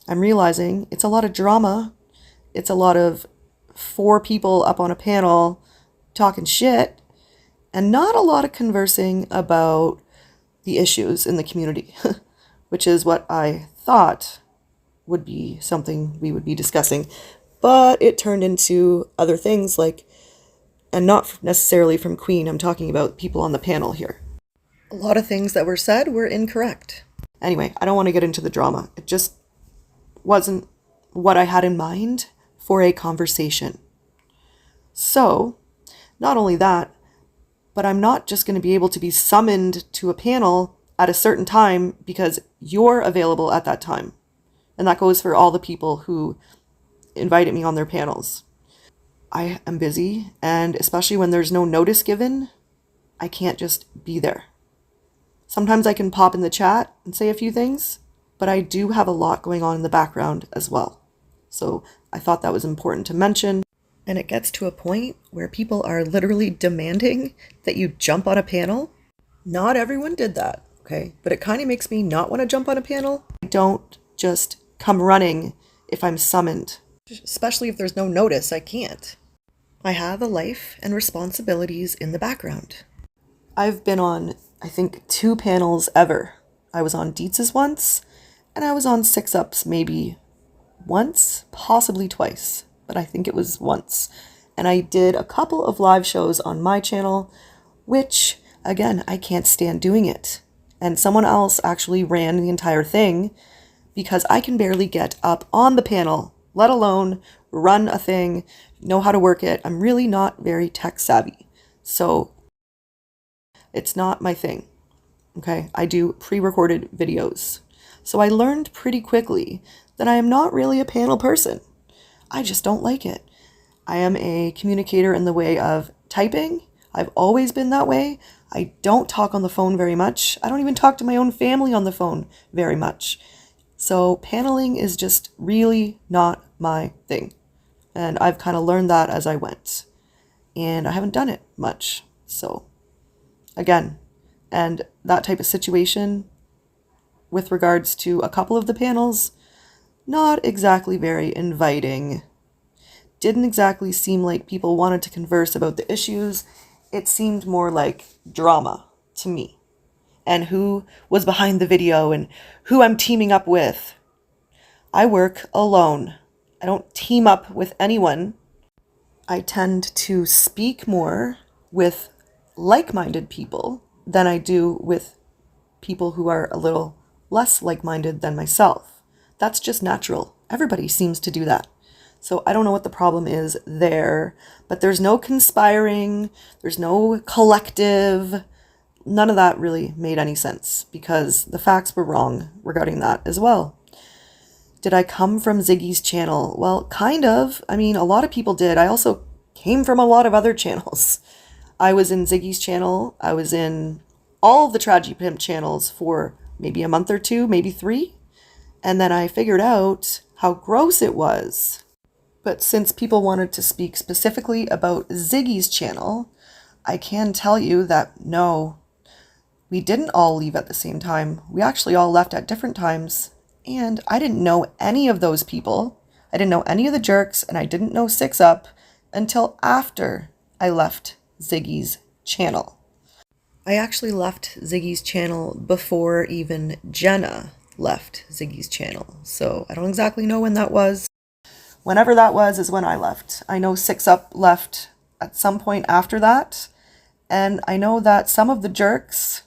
Speaker 1: I'm realizing it's a lot of drama. It's a lot of 4 people up on a panel talking shit, and not a lot of conversing about the issues in the community, which is what I thought would be something we would be discussing. But it turned into other things like, and not necessarily from Queen, I'm talking about people on the panel here. A lot of things that were said were incorrect. Anyway, I don't want to get into the drama. It just wasn't what I had in mind for a conversation. So, not only that, but I'm not just going to be able to be summoned to a panel at a certain time because you're available at that time. And that goes for all the people who invited me on their panels. I am busy, and especially when there's no notice given, I can't just be there. Sometimes I can pop in the chat and say a few things, but I do have a lot going on in the background as well. So I thought that was important to mention. And it gets to a point where people are literally demanding that you jump on a panel. Not everyone did that, okay? But it kind of makes me not want to jump on a panel. I don't just come running if I'm summoned. Especially if there's no notice, I can't. I have a life and responsibilities in the background. I've been on, I think, 2 panels ever. I was on Dietz's once, and I was on 6UP's maybe once, possibly twice, but I think it was once. And I did a couple of live shows on my channel, which, again, I can't stand doing it. And someone else actually ran the entire thing because I can barely get up on the panel, let alone run a thing, know how to work it. I'm really not very tech savvy. So it's not my thing. Okay, I do pre-recorded videos. So I learned pretty quickly that I am not really a panel person. I just don't like it. I am a communicator in the way of typing. I've always been that way. I don't talk on the phone very much. I don't even talk to my own family on the phone very much. So paneling is just really not my thing. And I've kind of learned that as I went. And I haven't done it much. So again, and that type of situation with regards to a couple of the panels, not exactly very inviting. Didn't exactly seem like people wanted to converse about the issues. It seemed more like drama to me. And who was behind the video and who I'm teaming up with. I work alone. I don't team up with anyone. I tend to speak more with like-minded people than I do with people who are a little less like-minded than myself. That's just natural. Everybody seems to do that. So I don't know what the problem is there, but there's no conspiring, there's no collective. None of that really made any sense because the facts were wrong regarding that as well. Did I come from Ziggy's channel? Well, kind of. I mean, a lot of people did. I also came from a lot of other channels. I was in Ziggy's channel. I was in all of the Tragedy Pimp channels for maybe a month or 2, maybe 3. And then I figured out how gross it was. But since people wanted to speak specifically about Ziggy's channel, I can tell you that no, we didn't all leave at the same time. We actually all left at different times. And I didn't know any of those people. I didn't know any of the jerks, and I didn't know 6up until after I left Ziggy's channel. I actually left Ziggy's channel before even Jenna left Ziggy's channel. So I don't exactly know when that was. Whenever that was is when I left. I know 6up left at some point after that. And I know that some of the jerks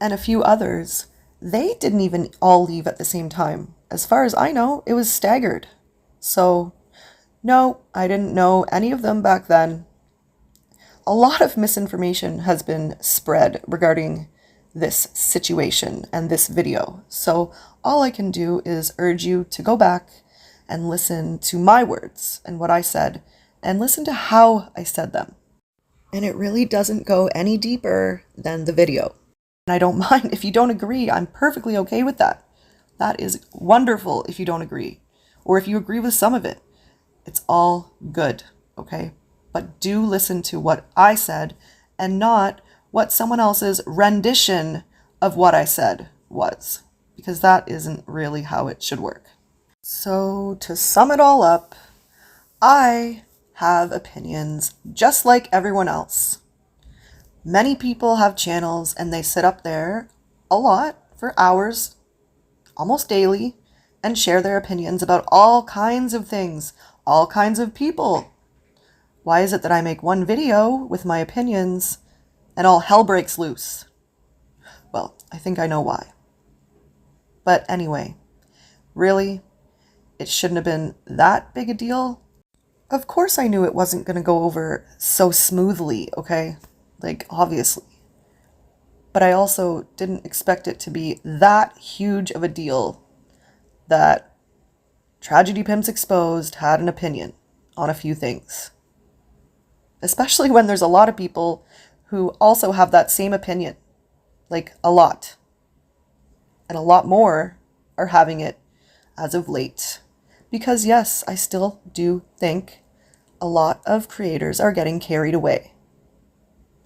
Speaker 1: and a few others, they didn't even all leave at the same time. As far as I know, it was staggered. So no, I didn't know any of them back then. A lot of misinformation has been spread regarding this situation and this video. So all I can do is urge you to go back and listen to my words and what I said, and listen to how I said them. And it really doesn't go any deeper than the video. And I don't mind if you don't agree. I'm perfectly okay with that. That is wonderful if you don't agree, or if you agree with some of it. It's all good, okay? But do listen to what I said and not what someone else's rendition of what I said was, because that isn't really how it should work. So to sum it all up, I have opinions just like everyone else. Many people have channels and they sit up there a lot for hours, almost daily, and share their opinions about all kinds of things, all kinds of people. Why is it that I make one video with my opinions and all hell breaks loose? Well, I think I know why. But anyway, really, it shouldn't have been that big a deal. Of course I knew it wasn't going to go over so smoothly, okay? Like, obviously. But I also didn't expect it to be that huge of a deal that Tragedy Pimps Exposed had an opinion on a few things. Especially when there's a lot of people who also have that same opinion. Like, a lot. And a lot more are having it as of late. Because yes, I still do think a lot of creators are getting carried away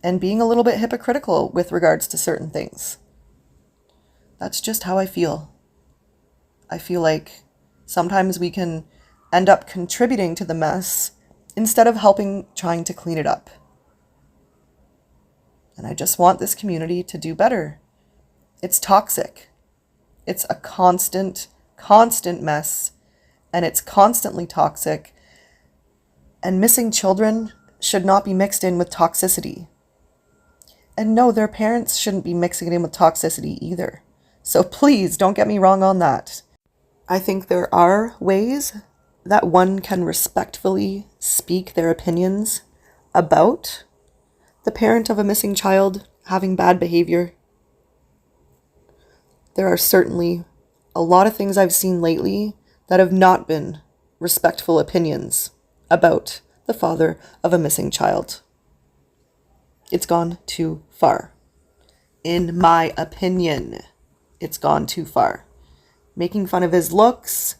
Speaker 1: and being a little bit hypocritical with regards to certain things. That's just how I feel. I feel like sometimes we can end up contributing to the mess instead of helping trying to clean it up. And I just want this community to do better. It's toxic. It's a constant mess, and it's constantly toxic. And missing children should not be mixed in with toxicity. And no, their parents shouldn't be mixing it in with toxicity either. So please don't get me wrong on that. I think there are ways that one can respectfully speak their opinions about the parent of a missing child having bad behavior. There are certainly a lot of things I've seen lately that have not been respectful opinions about the father of a missing child. It's gone too far. In my opinion, it's gone too far. Making fun of his looks,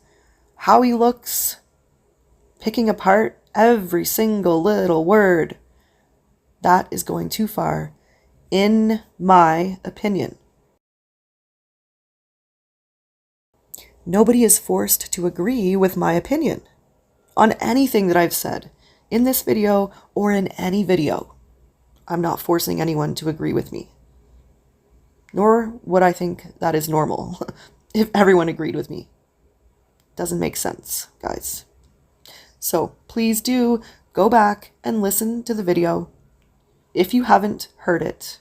Speaker 1: how he looks, picking apart every single little word. That is going too far, in my opinion. Nobody is forced to agree with my opinion on anything that I've said in this video or in any video. I'm not forcing anyone to agree with me. Nor would I think that is normal if everyone agreed with me. Doesn't make sense, guys. So please do go back and listen to the video if you haven't heard it.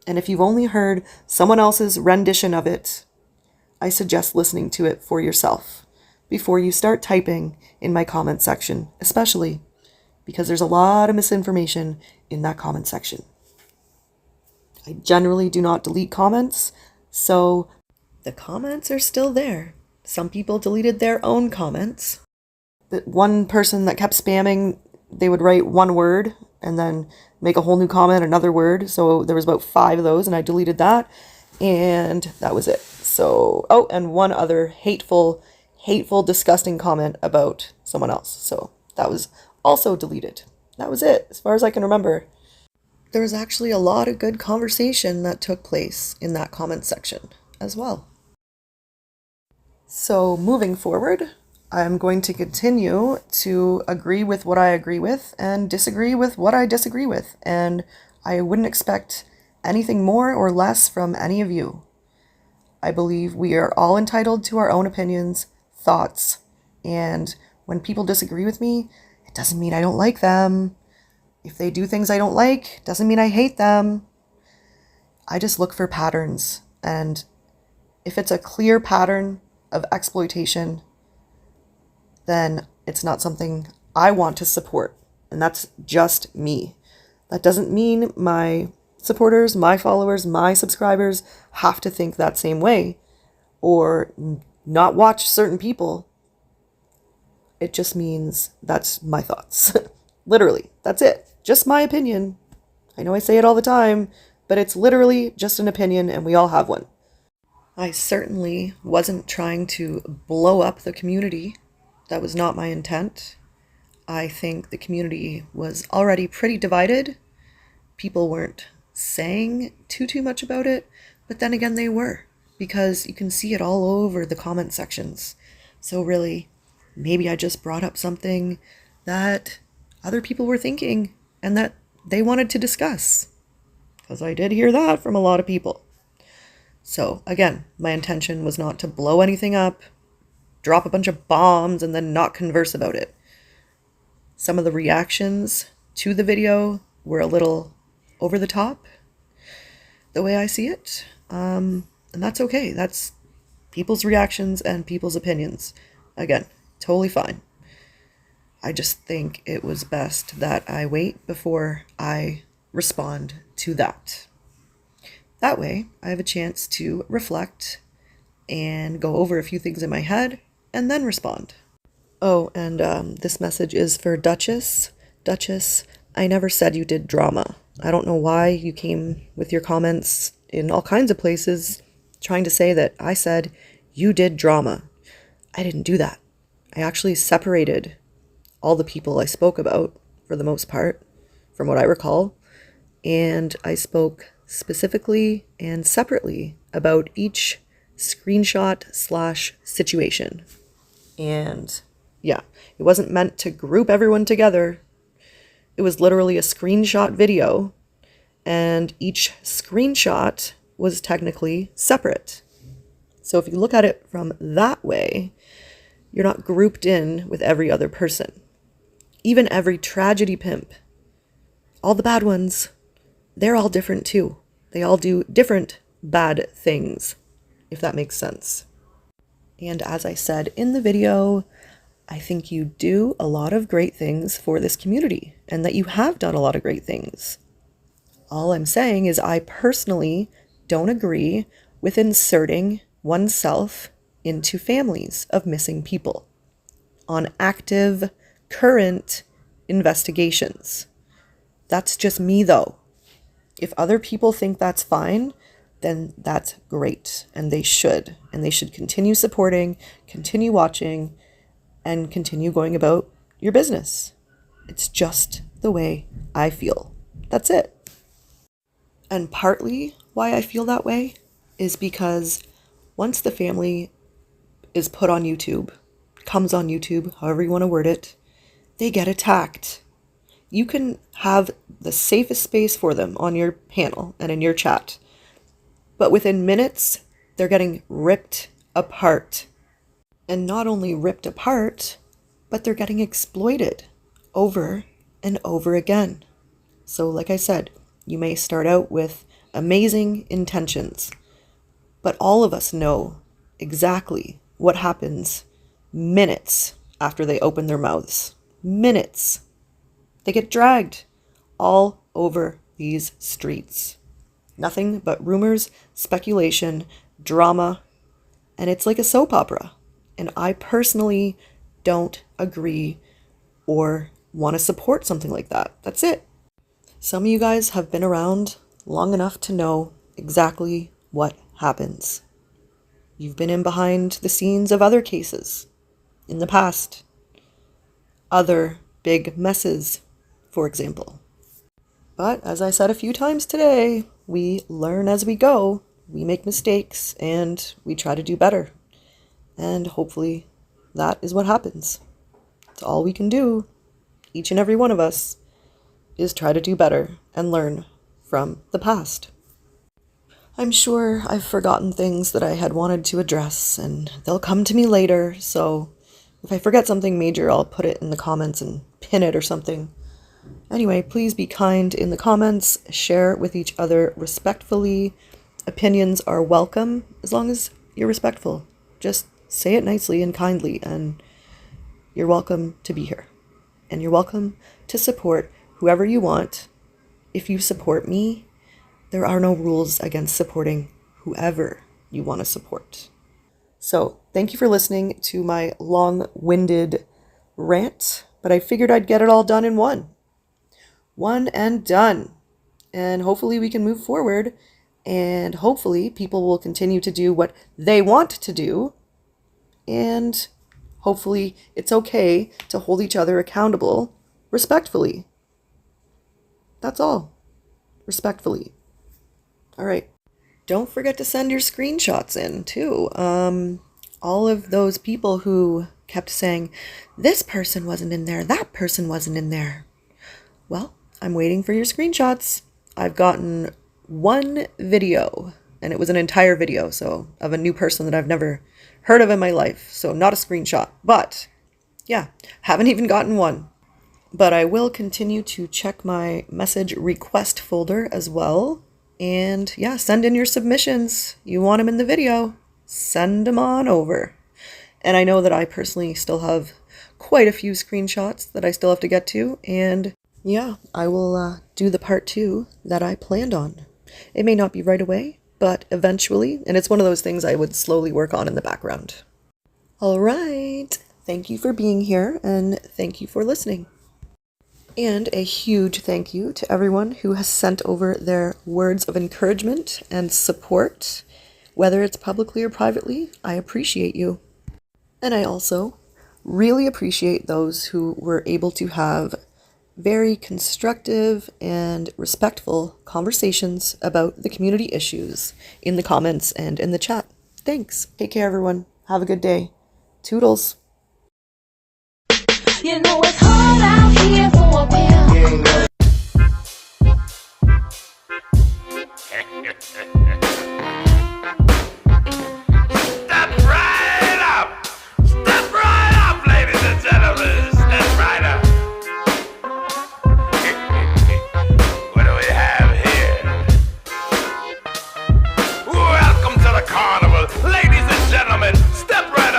Speaker 1: And if you've only heard someone else's rendition of it, I suggest listening to it for yourself before you start typing in my comment section, especially because there's a lot of misinformation in that comment section. I generally do not delete comments, so the comments are still there. Some people deleted their own comments. But one person that kept spamming, they would write one word and then make a whole new comment, another word. So there was about 5 of those, and I deleted that, and that was it. So, oh, and one other hateful, disgusting comment about someone else. So that was also deleted. That was it, as far as I can remember. There was actually a lot of good conversation that took place in that comment section as well. So moving forward, I'm going to continue to agree with what I agree with and disagree with what I disagree with. And I wouldn't expect anything more or less from any of you. I believe we are all entitled to our own opinions, thoughts, and when people disagree with me, it doesn't mean I don't like them. If they do things I don't like, doesn't mean I hate them. I just look for patterns, and if it's a clear pattern of exploitation, then it's not something I want to support, and that's just me. That doesn't mean my supporters, my followers, my subscribers have to think that same way or not watch certain people. It just means that's my thoughts. Literally, that's it. Just my opinion. I know I say it all the time, but it's literally just an opinion and we all have one. I certainly wasn't trying to blow up the community. That was not my intent. I think the community was already pretty divided. People weren't saying too much about it, but then again they were, because you can see it all over the comment sections. So really, maybe I just brought up something that other people were thinking and that they wanted to discuss, because I did hear that from a lot of people. So again, my intention was not to blow anything up, drop a bunch of bombs, and then not converse about it. Some of the reactions to the video were a little over the top, the way I see it. And that's okay. That's people's reactions and people's opinions. Again, totally fine. I just think it was best that I wait before I respond to that. That way, I have a chance to reflect and go over a few things in my head and then respond. Oh, and this message is for Duchess. Duchess, I never said you did drama. I don't know why you came with your comments in all kinds of places trying to say that I said you did drama. I didn't do that. I actually separated all the people I spoke about, for the most part, from what I recall, and I spoke specifically and separately about each screenshot/situation. And yeah, it wasn't meant to group everyone together. It was literally a screenshot video, and each screenshot was technically separate. So if you look at it from that way, you're not grouped in with every other person. Even every tragedy pimp, all the bad ones, they're all different too. They all do different bad things, if that makes sense. And as I said in the video, I think you do a lot of great things for this community and that you have done a lot of great things. All I'm saying is I personally don't agree with inserting oneself into families of missing people on active, current investigations. That's just me though. If other people think that's fine, then that's great, and they should continue supporting, continue watching, and continue going about your business. It's just the way I feel. That's it. And partly why I feel that way is because once the family is put on YouTube, comes on YouTube, however you want to word it, they get attacked. You can have the safest space for them on your panel and in your chat, but within minutes, they're getting ripped apart. And not only ripped apart, but they're getting exploited over and over again. So like I said, you may start out with amazing intentions, but all of us know exactly what happens minutes after they open their mouths. Minutes. They get dragged all over these streets. Nothing but rumors, speculation, drama, and it's like a soap opera. And I personally don't agree or want to support something like that. That's it. Some of you guys have been around long enough to know exactly what happens. You've been in behind the scenes of other cases in the past. Other big messes, for example. But as I said a few times today, we learn as we go. We make mistakes and we try to do better. And hopefully that is what happens. It's all we can do, each and every one of us, is try to do better and learn from the past. I'm sure I've forgotten things that I had wanted to address, and they'll come to me later, so if I forget something major, I'll put it in the comments and pin it or something. Anyway, please be kind in the comments, share with each other respectfully. Opinions are welcome as long as you're respectful. Just say it nicely and kindly, and you're welcome to be here. And you're welcome to support whoever you want. If you support me, there are no rules against supporting whoever you want to support. So, thank you for listening to my long-winded rant, but I figured I'd get it all done in one. One and done. And hopefully we can move forward, and hopefully people will continue to do what they want to do, and hopefully it's okay to hold each other accountable respectfully. That's all. Respectfully. All right. Don't forget to send your screenshots in too. All of those people who kept saying, this person wasn't in there, that person wasn't in there. Well, I'm waiting for your screenshots. I've gotten one video, and it was an entire video, so of a new person that I've never heard of in my life. So not a screenshot, but yeah, haven't even gotten one. But I will continue to check my message request folder as well. And yeah, send in your submissions. You want them in the video, send them on over. And I know that I personally still have quite a few screenshots that I still have to get to. And yeah, I will do the part 2 that I planned on. It may not be right away, but eventually. And it's one of those things I would slowly work on in the background. All right. Thank you for being here, and thank you for listening. And a huge thank you to everyone who has sent over their words of encouragement and support, whether it's publicly or privately. I appreciate you. And I also really appreciate those who were able to have very constructive and respectful conversations about the community issues in the comments and in the chat. Thanks. Take care, everyone. Have a good day. Toodles.
Speaker 5: You know it's hard out here for a will.
Speaker 6: Step right up! Step right up, ladies and gentlemen! Step right up! What do we have here? Welcome to the carnival, ladies and gentlemen! Step right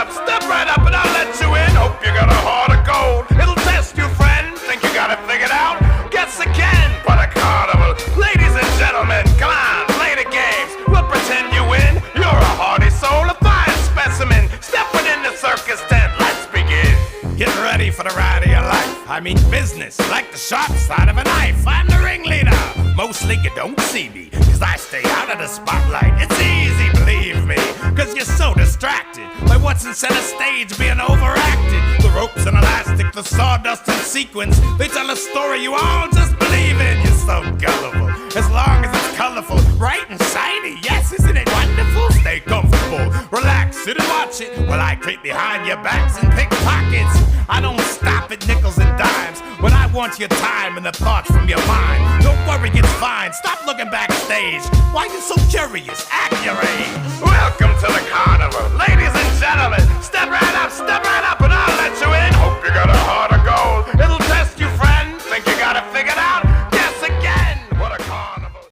Speaker 6: up, and I'll let you in. Hope you got a heart of gold. It'll test you, friend. Think you got it figured out? Guess again for the carnival. Ladies and gentlemen, come on, play the games. We'll pretend you win. You're a hardy soul, a fine specimen. Step within the circus tent. Let's begin. Get ready for the ride of your life. I mean business, like the sharp side of a knife. I'm the ringleader. Mostly you don't see me, cause I stay out of the spotlight. It's easy, believe me, cause you're so distracted by what's in center stage being overacted. The ropes and elastic, the sawdust and sequins, they tell a story you all just believe in. You're so gullible, as long as it's colorful, bright and shiny. Yes, isn't it wonderful? Stay comfortable, relax, sit and watch it while I creep behind your backs and pick pockets. I don't stop at nickels and dimes when I want your time and the thoughts from your mind. Don't worry, it's fine. Stop looking backstage. Why you so curious? Act your